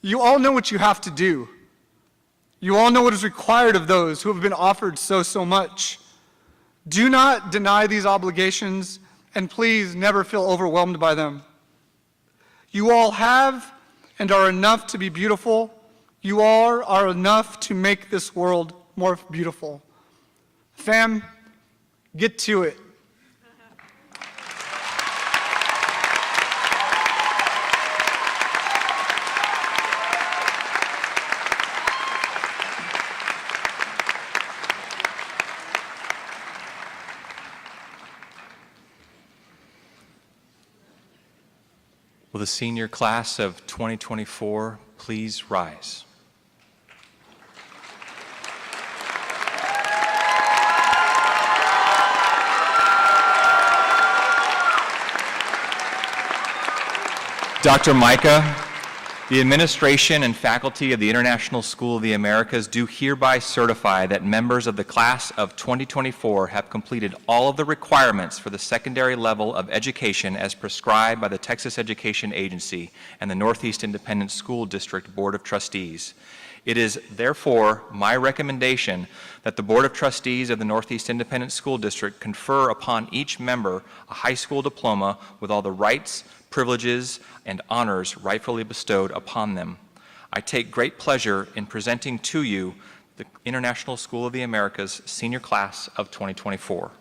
You all know what you have to do. You all know what is required of those who have been offered so much. Do not deny these obligations, and please never feel overwhelmed by them. You all have and are enough to be beautiful. You all are enough to make this world more beautiful. Fam, get to it. Will the senior class of 2024 please rise? Dr. Micah, the administration and faculty of the International School of the Americas do hereby certify that members of the class of 2024 have completed all of the requirements for the secondary level of education as prescribed by the Texas Education Agency and the Northeast Independent School District Board of Trustees. It is therefore my recommendation that the Board of Trustees of the Northeast Independent School District confer upon each member a high school diploma with all the rights, privileges, and honors rightfully bestowed upon them. I take great pleasure in presenting to you the International School of the Americas senior class of 2024.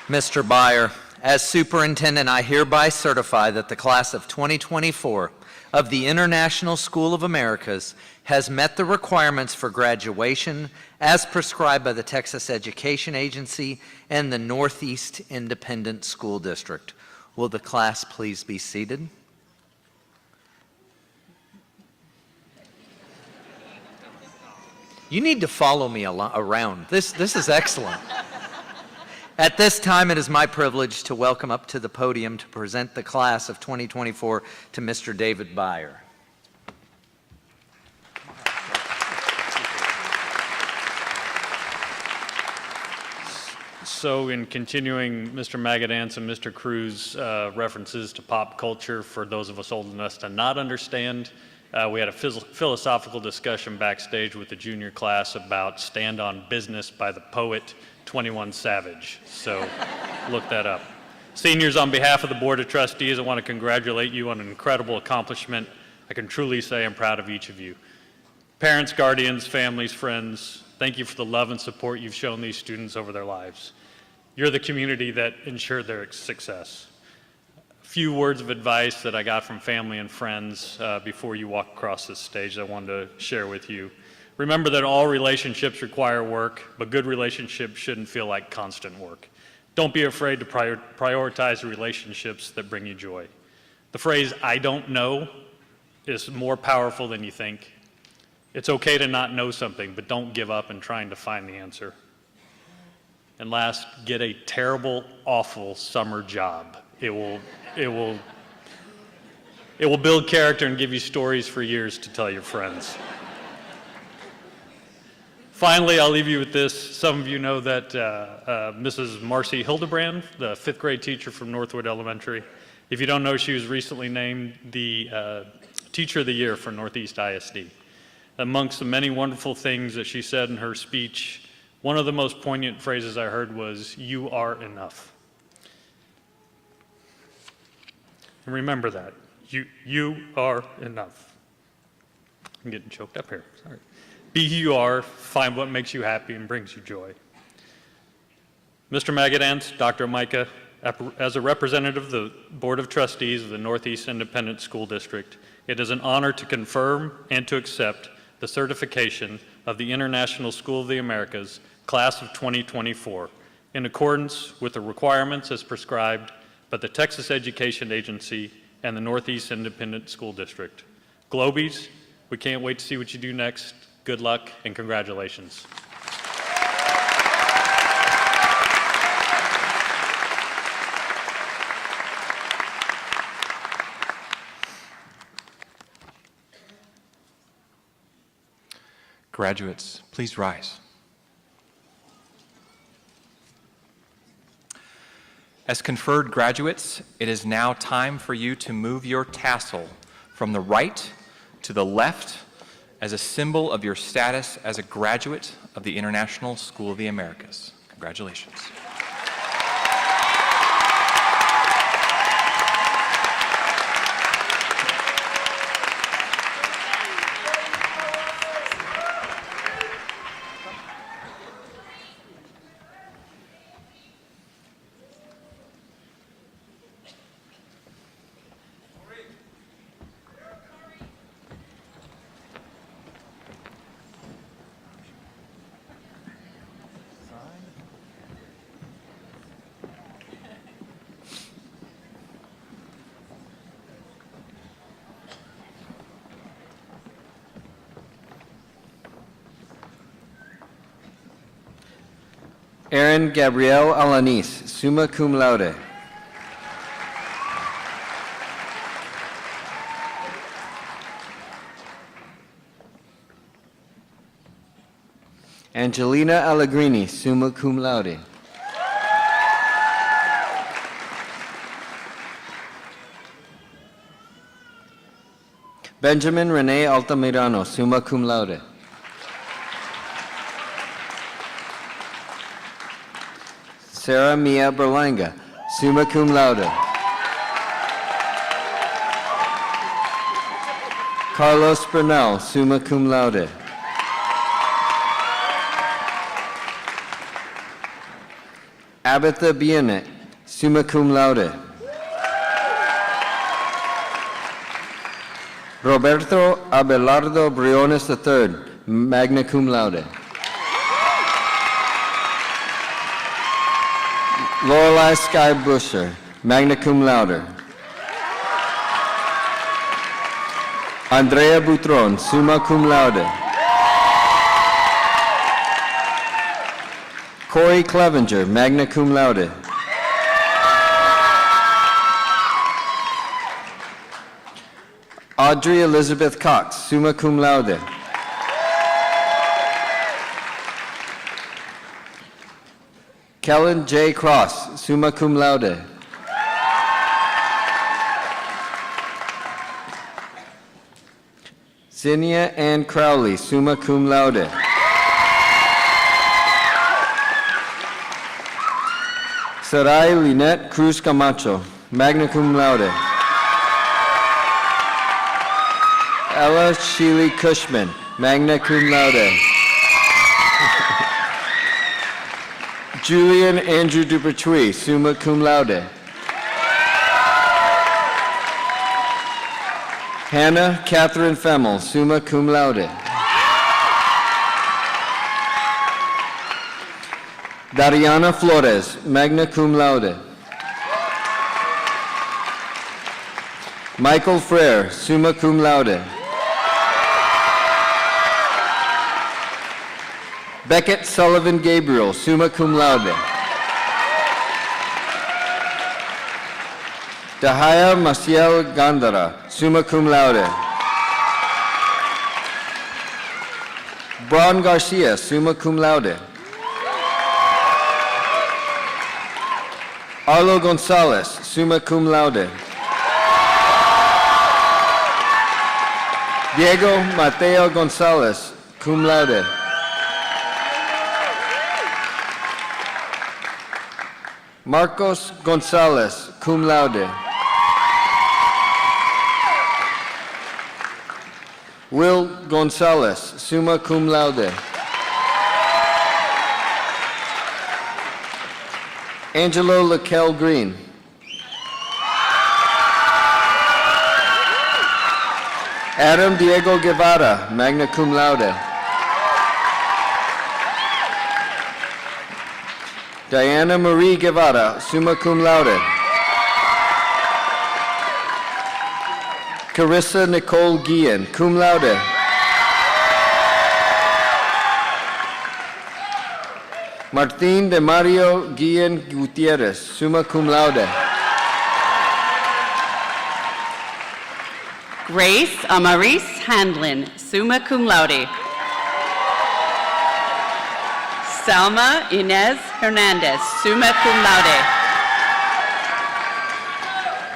Mr. Byer, as superintendent, I hereby certify that the class of 2024 of the International School of Americas has met the requirements for graduation as prescribed by the Texas Education Agency and the Northeast Independent School District. Will the class please be seated? You need to follow me around. This is excellent. At this time, it is my privilege to welcome up to the podium to present the class of 2024 to Mr. David Byer. So in continuing Mr. Magadance and Mr. Cruz's references to pop culture, for those of us old enough to not understand, we had a philosophical discussion backstage with the junior class about Stand on Business by the poet 21 Savage. So look that up. Seniors, on behalf of the Board of Trustees, I want to congratulate you on an incredible accomplishment. I can truly say I'm proud of each of you. Parents, guardians, families, friends, thank you for the love and support you've shown these students over their lives. You're the community that ensured their success. A few words of advice that I got from family and friends before you walk across this stage that I wanted to share with you. Remember that all relationships require work, but good relationships shouldn't feel like constant work. Don't be afraid to prioritize relationships that bring you joy. The phrase, "I don't know," is more powerful than you think. It's okay to not know something, but don't give up in trying to find the answer. And last, get a terrible, awful summer job. It will build character and give you stories for years to tell your friends. Finally, I'll leave you with this. Some of you know that Mrs. Marcy Hildebrand, the 5th grade teacher from Northwood Elementary, if you don't know, she was recently named the Teacher of the Year for Northeast ISD. Amongst the many wonderful things that she said in her speech, one of the most poignant phrases I heard was, "You are enough." And remember that. You are enough. I'm getting choked up here, sorry. Be who you are, find what makes you happy and brings you joy. Mr. Magadance, Dr. Micah, as a representative of the Board of Trustees of the Northeast Independent School District, it is an honor to confirm and to accept the certification of the International School of the Americas, Class of 2024, in accordance with the requirements as prescribed by the Texas Education Agency and the Northeast Independent School District. Globies, we can't wait to see what you do next. Good luck and congratulations. Graduates, please rise. As conferred graduates, it is now time for you to move your tassel from the right to the left as a symbol of your status as a graduate of the International School of the Americas. Congratulations. Aaron Gabrielle Alanis, summa cum laude. Angelina Allegrini, summa cum laude. Benjamin Rene Altamirano, summa cum laude. Sarah Mia Berlanga, summa cum laude. Carlos Bernal, summa cum laude. Abatha Bienet, summa cum laude. Roberto Abelardo Briones III, magna cum laude. Lorelei Sky Busher, magna cum laude. Andrea Butron, summa cum laude. Corey Clevenger, magna cum laude. Audrey Elizabeth Cox, summa cum laude. Kellen J. Cross, summa cum laude. Zinnia Ann Crowley, summa cum laude. Sarai Lynette Cruz Camacho, magna cum laude. Ella Sheely Cushman, magna cum laude. Julian Andrew Dupertuis, summa cum laude. Hannah Catherine Femmel, summa cum laude. Dariana Flores, magna cum laude. Michael Frere, summa cum laude. Beckett Sullivan Gabriel, summa cum laude. Dahaya Maciel Gandara, summa cum laude. Braun Garcia, summa cum laude. Arlo Gonzalez, summa cum laude. Diego Mateo Gonzalez, cum laude. Marcos Gonzalez, cum laude. Will Gonzalez, summa cum laude. Angelo Laquel Green. Adam Diego Guevara, magna cum laude. Diana Marie Guevara, summa cum laude. Carissa Nicole Guillen, cum laude. Martín de Mario Guillen Gutierrez, summa cum laude. Grace Amaris Handlin, summa cum laude. Salma Inez Hernandez, summa cum laude.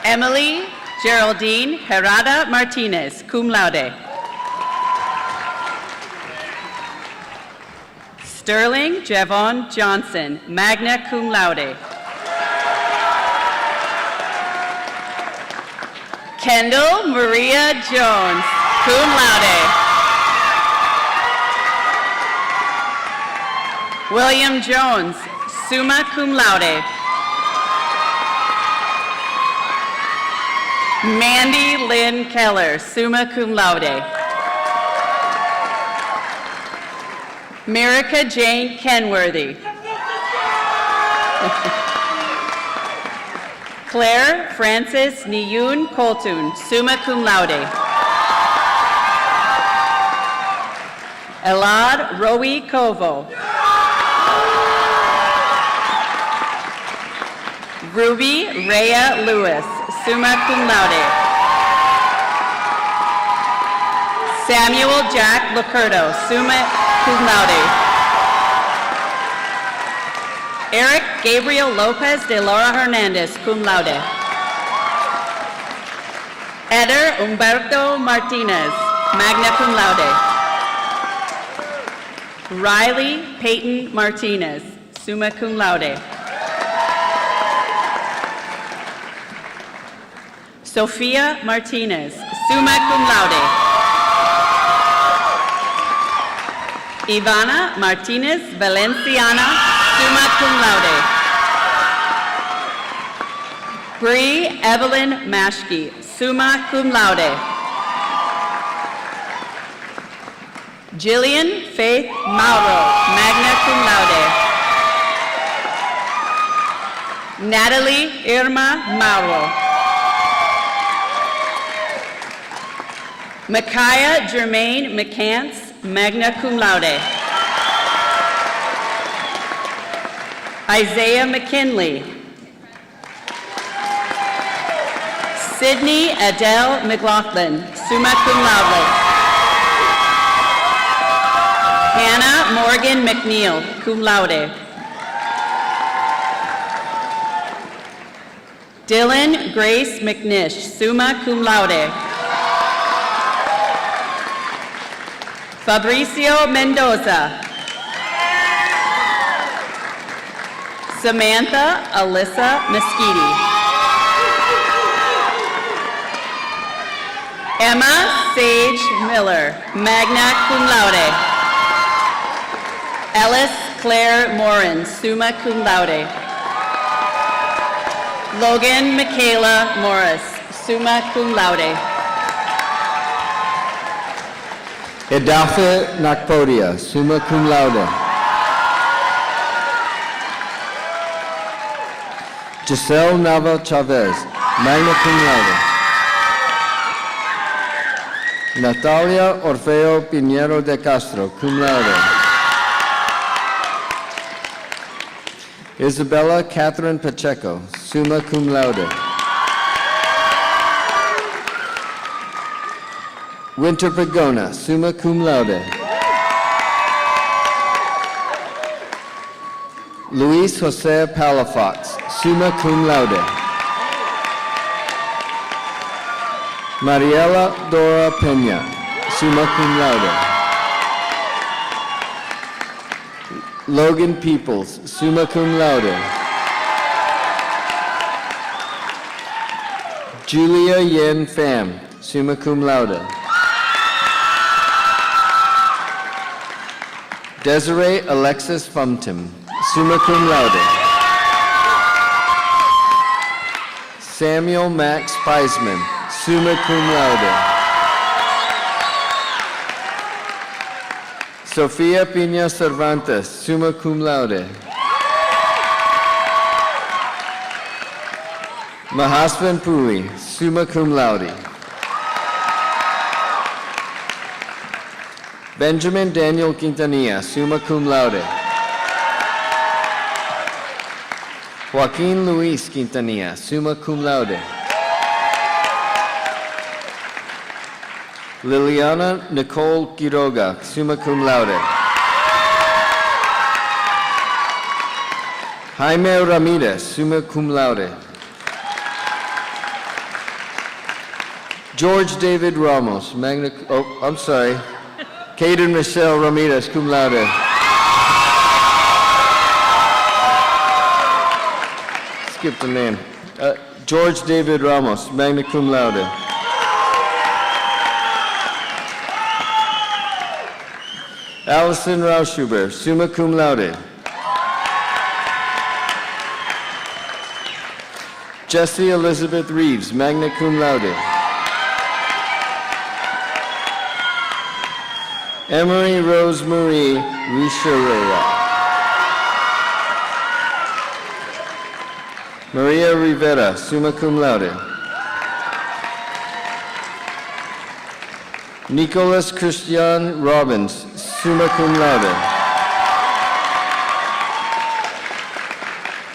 Emily Geraldine Herrada Martinez, cum laude. Sterling Javon Johnson, magna cum laude. Kendall Maria Jones, cum laude. William Jones, summa cum laude. Mandy Lynn Keller, summa cum laude. Merica Jane Kenworthy. Claire Frances Niyun Coltun, summa cum laude. Elad Rowie Kovo. Ruby Rhea Lewis, summa cum laude. Samuel Jack Locurdo, summa cum laude. Eric Gabriel Lopez de Laura Hernandez, cum laude. Eder Humberto Martinez, magna cum laude. Riley Peyton Martinez, summa cum laude. Sofia Martinez, summa cum laude. Ivana Martinez Valenciana, summa cum laude. Bree Evelyn Mashke, summa cum laude. Jillian Faith Mauro, magna cum laude. Natalie Irma Mauro. Micaiah Germaine McCants, magna cum laude. Isaiah McKinley. Sydney Adele McLaughlin, summa cum laude. Hannah Morgan McNeil, cum laude. Dylan Grace McNish, summa cum laude. Fabricio Mendoza. Samantha Alyssa Mesquiti. Emma Sage Miller, magna cum laude. Ellis Claire Morin, summa cum laude. Logan Michaela Morris, summa cum laude. Edafe Nakpodia, summa cum laude. Giselle Nava Chavez, magna cum laude. Natalia Orfeo Pinheiro de Castro, cum laude. Isabella Catherine Pacheco, summa cum laude. Winter Pagona, summa cum laude. Luis Jose Palafox, summa cum laude. Mariela Dora Peña, summa cum laude. Logan Peoples, summa cum laude. Julia Yen Pham, summa cum laude. Desiree Alexis Fumtim, summa cum laude. Samuel Max Peisman, summa cum laude. Sofia Pina Cervantes, summa cum laude. Mahasvan Puli, summa cum laude. Benjamin Daniel Quintanilla, summa cum laude. Joaquin Luis Quintanilla, summa cum laude. Liliana Nicole Quiroga, summa cum laude. Jaime Ramirez, summa cum laude. George David Ramos, magna, I'm sorry. Caden Michelle Ramirez, cum laude. Skip the name. George David Ramos, magna cum laude. Allison Rauschuber, summa cum laude. Jessie Elizabeth Reeves, magna cum laude. Emery Rose Marie Richerea. Maria Rivera, summa cum laude. Nicholas Christian Robbins, summa cum laude.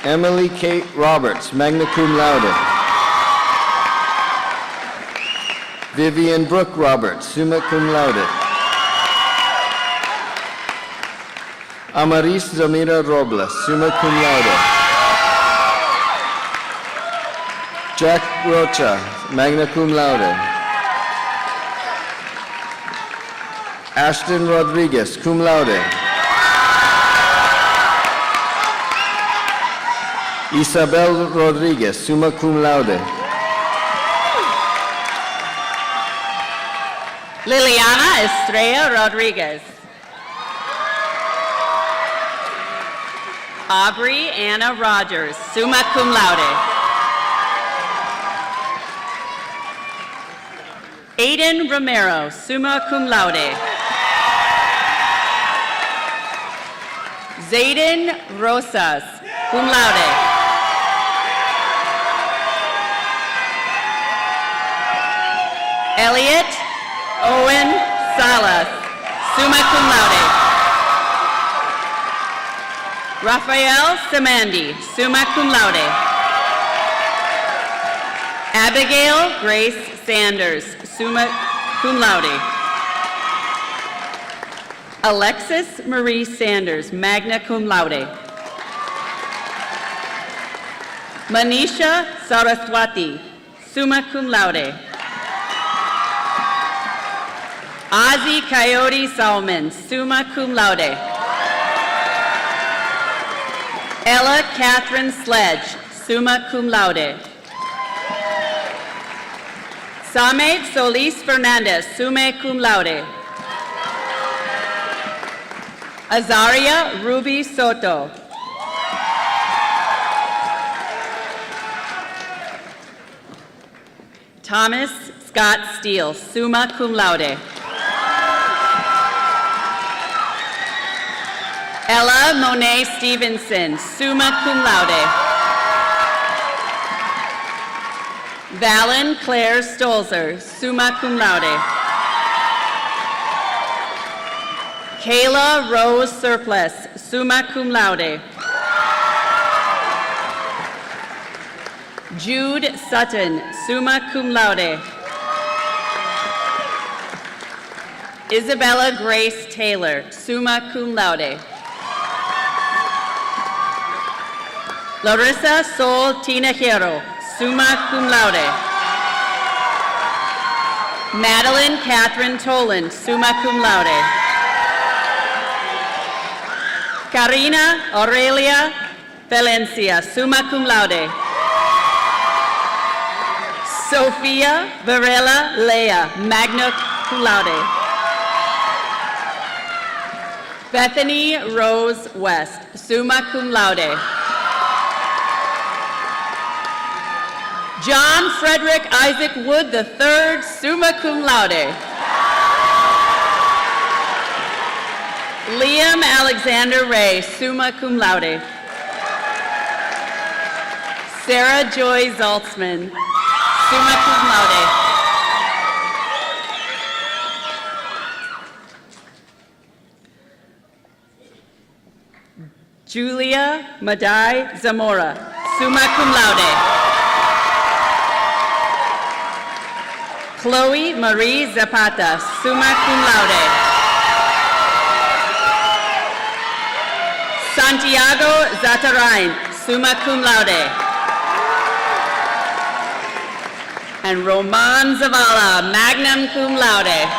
Emily Kate Roberts, magna cum laude. Vivian Brooke Roberts, summa cum laude. Amaris Zamira Robles, summa cum laude. Jack Rocha, magna cum laude. Ashton Rodriguez, cum laude. Isabel Rodriguez, summa cum laude. Liliana Estrella Rodriguez. Aubrey Anna Rogers, summa cum laude. Aiden Romero, summa cum laude. Zayden Rosas, cum laude. Elliot Owen Salas, summa cum laude. Raphael Samandi, summa cum laude. Abigail Grace Sanders, summa cum laude. Alexis Marie Sanders, magna cum laude. Manisha Saraswati, summa cum laude. Ozzy Coyote Salmon, summa cum laude. Ella Catherine Sledge, summa cum laude. Samed Solis Fernandez, summa cum laude. Azaria Ruby Soto. Thomas Scott Steele, summa cum laude. Ella Monet Stevenson, summa cum laude. Valen Claire Stolzer, summa cum laude. Kayla Rose Surplus, summa cum laude. Jude Sutton, summa cum laude. Isabella Grace Taylor, summa cum laude. Larissa Sol Tinajero, summa cum laude. Madeline Catherine Toland, summa cum laude. Karina Aurelia Valencia, summa cum laude. Sophia Varela Lea, magna cum laude. Bethany Rose West, summa cum laude. John Frederick Isaac Wood III, summa cum laude. Liam Alexander Ray, summa cum laude. Sarah Joy Zaltzman, summa cum laude. Julia Madai Zamora, summa cum laude. Chloe Marie Zapata, summa cum laude. Santiago Zatarain, summa cum laude. And Roman Zavala, magna cum laude.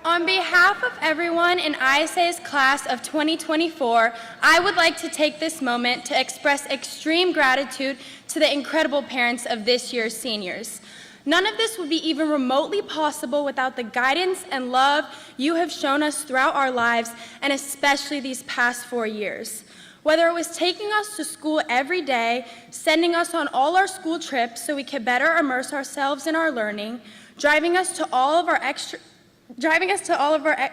On behalf of everyone in ISA's class of 2024, I would like to take this moment to express extreme gratitude to the incredible parents of this year's seniors. None of this would be even remotely possible without the guidance and love you have shown us throughout our lives, and especially these past 4 years. Whether it was taking us to school every day, sending us on all our school trips so we could better immerse ourselves in our learning, driving us to all of our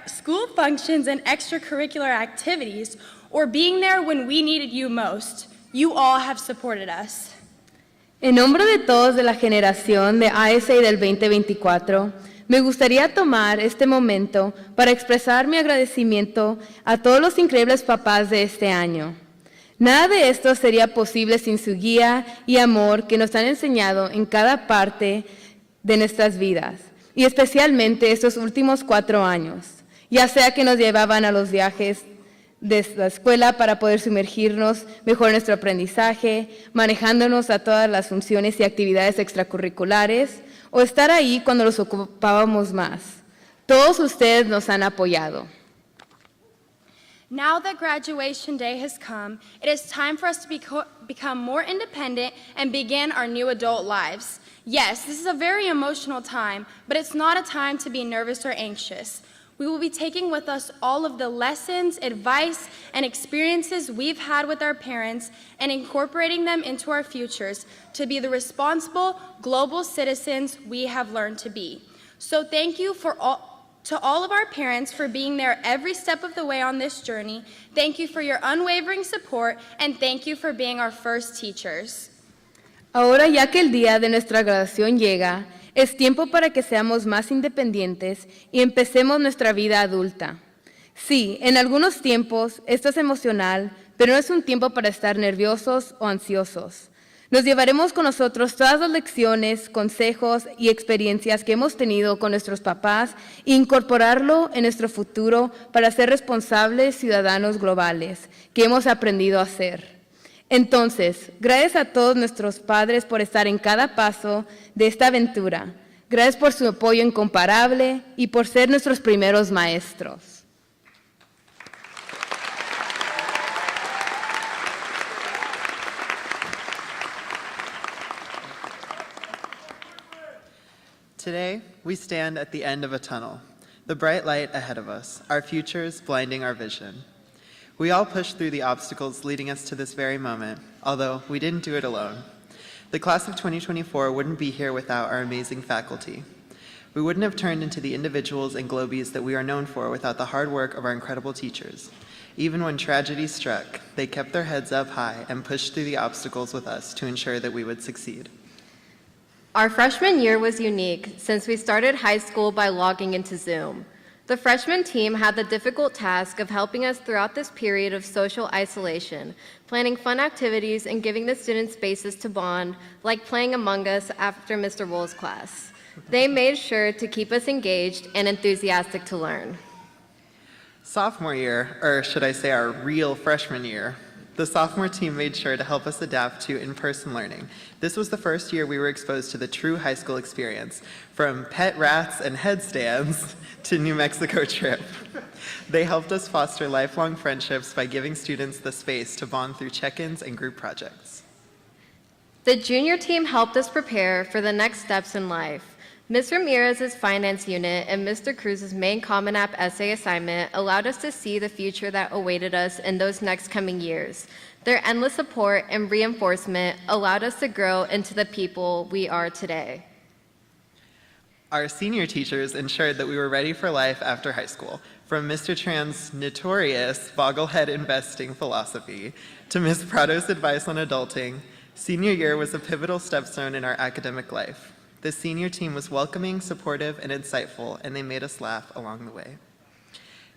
school functions and extracurricular activities, or being there when we needed you most, you all have supported us. En nombre de todos de la generación de ISA del 2024, me gustaría tomar este momento para expresar mi agradecimiento a todos los increíbles papás de este año. Nada de esto sería posible sin su guía y amor que nos han enseñado en cada parte de nuestras vidas, y especialmente estos últimos 4 años, ya sea que nos llevaban a los viajes de la escuela para poder sumergirnos mejor en nuestro aprendizaje, manejándonos a todas las funciones y actividades extracurriculares, o estar ahí cuando los ocupábamos más. Todos ustedes nos han apoyado. Now that graduation day has come, it is time for us to become more independent and begin our new adult lives. Yes, this is a very emotional time, but it's not a time to be nervous or anxious. We will be taking with us all of the lessons, advice, and experiences we've had with our parents and incorporating them into our futures to be the responsible global citizens we have learned to be. So thank you to all of our parents for being there every step of the way on this journey. Thank you for your unwavering support, and thank you for being our first teachers. Ahora, ya que el día de nuestra graduación llega, es tiempo para que seamos más independientes y empecemos nuestra vida adulta. Sí, en algunos tiempos esto es emocional, pero no es un tiempo para estar nerviosos o ansiosos. Nos llevaremos con nosotros todas las lecciones, consejos y experiencias que hemos tenido con nuestros papás e incorporarlo en nuestro futuro para ser responsables ciudadanos globales que hemos aprendido a ser. Entonces, gracias a todos nuestros padres por estar en cada paso de esta aventura. Gracias por su apoyo incomparable y por ser nuestros primeros maestros. Today, we stand at the end of a tunnel, the bright light ahead of us, our futures blinding our vision. We all pushed through the obstacles leading us to this very moment, although we didn't do it alone. The class of 2024 wouldn't be here without our amazing faculty. We wouldn't have turned into the individuals and globies that we are known for without the hard work of our incredible teachers. Even when tragedy struck, they kept their heads up high and pushed through the obstacles with us to ensure that we would succeed. Our freshman year was unique since we started high school by logging into Zoom. The freshman team had the difficult task of helping us throughout this period of social isolation, planning fun activities and giving the students spaces to bond, like playing Among Us after Mr. Wool's class. They made sure to keep us engaged and enthusiastic to learn. Sophomore year, or should I say our real freshman year, the sophomore team made sure to help us adapt to in-person learning. This was the first year we were exposed to the true high school experience, from pet rats and headstands to New Mexico trip. They helped us foster lifelong friendships by giving students the space to bond through check-ins and group projects. The junior team helped us prepare for the next steps in life. Ms. Ramirez's finance unit and Mr. Cruz's main Common App essay assignment allowed us to see the future that awaited us in those next coming years. Their endless support and reinforcement allowed us to grow into the people we are today. Our senior teachers ensured that we were ready for life after high school, from Mr. Tran's notorious bogglehead investing philosophy to Ms. Prado's advice on adulting. Senior year was a pivotal stepstone in our academic life. The senior team was welcoming, supportive, and insightful, and they made us laugh along the way.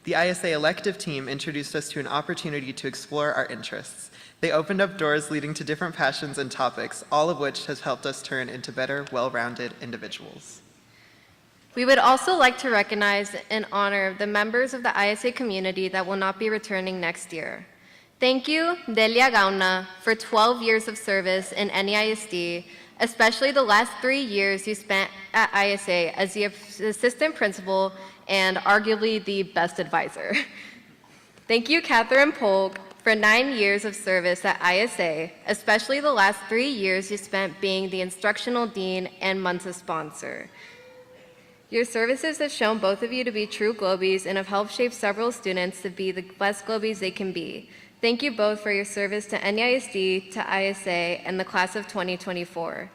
The ISA elective team introduced us to an opportunity to explore our interests. They opened up doors leading to different passions and topics, all of which has helped us turn into better, well-rounded individuals. We would also like to recognize and honor the members of the ISA community that will not be returning next year. Thank you, Delia Gauna, for 12 years of service in NEISD, especially the last 3 years you spent at ISA as the assistant principal and arguably the best advisor. Thank you, Catherine Polk, for 9 years of service at ISA, especially the last 3 years you spent being the instructional dean and Munza sponsor. Your services have shown both of you to be true Globies and have helped shape several students to be the best Globies they can be. Thank you both for your service to NEISD, to ISA, and the class of 2024.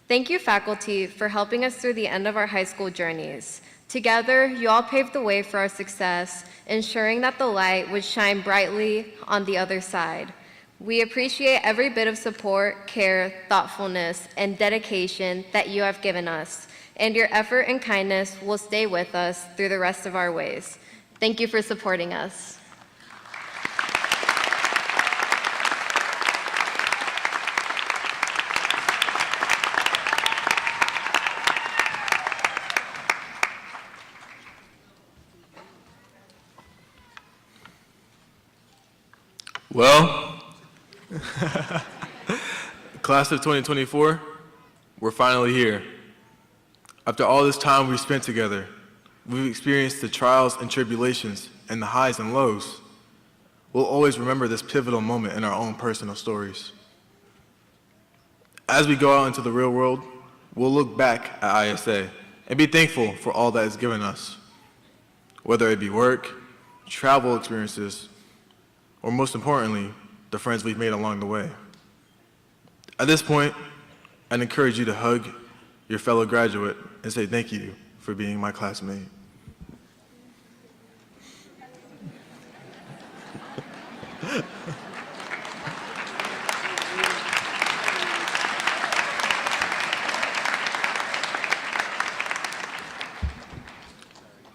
Thank you, faculty, for helping us through the end of our high school journeys. Together, you all paved the way for our success, ensuring that the light would shine brightly on the other side. We appreciate every bit of support, care, thoughtfulness, and dedication that you have given us, and your effort and kindness will stay with us through the rest of our ways. Thank you for supporting us. Well, class of 2024, we're finally here. After all this time we've spent together, we've experienced the trials and tribulations and the highs and lows. We'll always remember this pivotal moment in our own personal stories. As we go out into the real world, we'll look back at ISA and be thankful for all that it's given us. whether it be work, travel experiences, or most importantly, the friends we've made along the way. At this point, I'd encourage you to hug your fellow graduate and say thank you for being my classmate.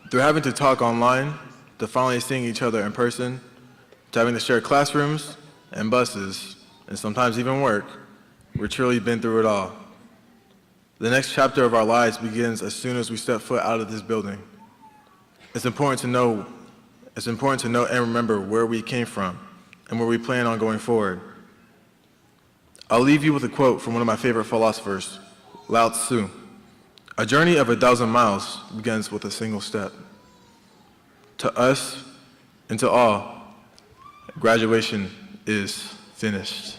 Through having to talk online, to finally seeing each other in person, to having to share classrooms and buses, and sometimes even work, we've truly been through it all. The next chapter of our lives begins as soon as we step foot out of this building. It's important to know and remember where we came from and where we plan on going forward. I'll leave you with a quote from one of my favorite philosophers, Lao Tzu. A journey of 1,000 miles begins with a single step. To us and to all, graduation is finished.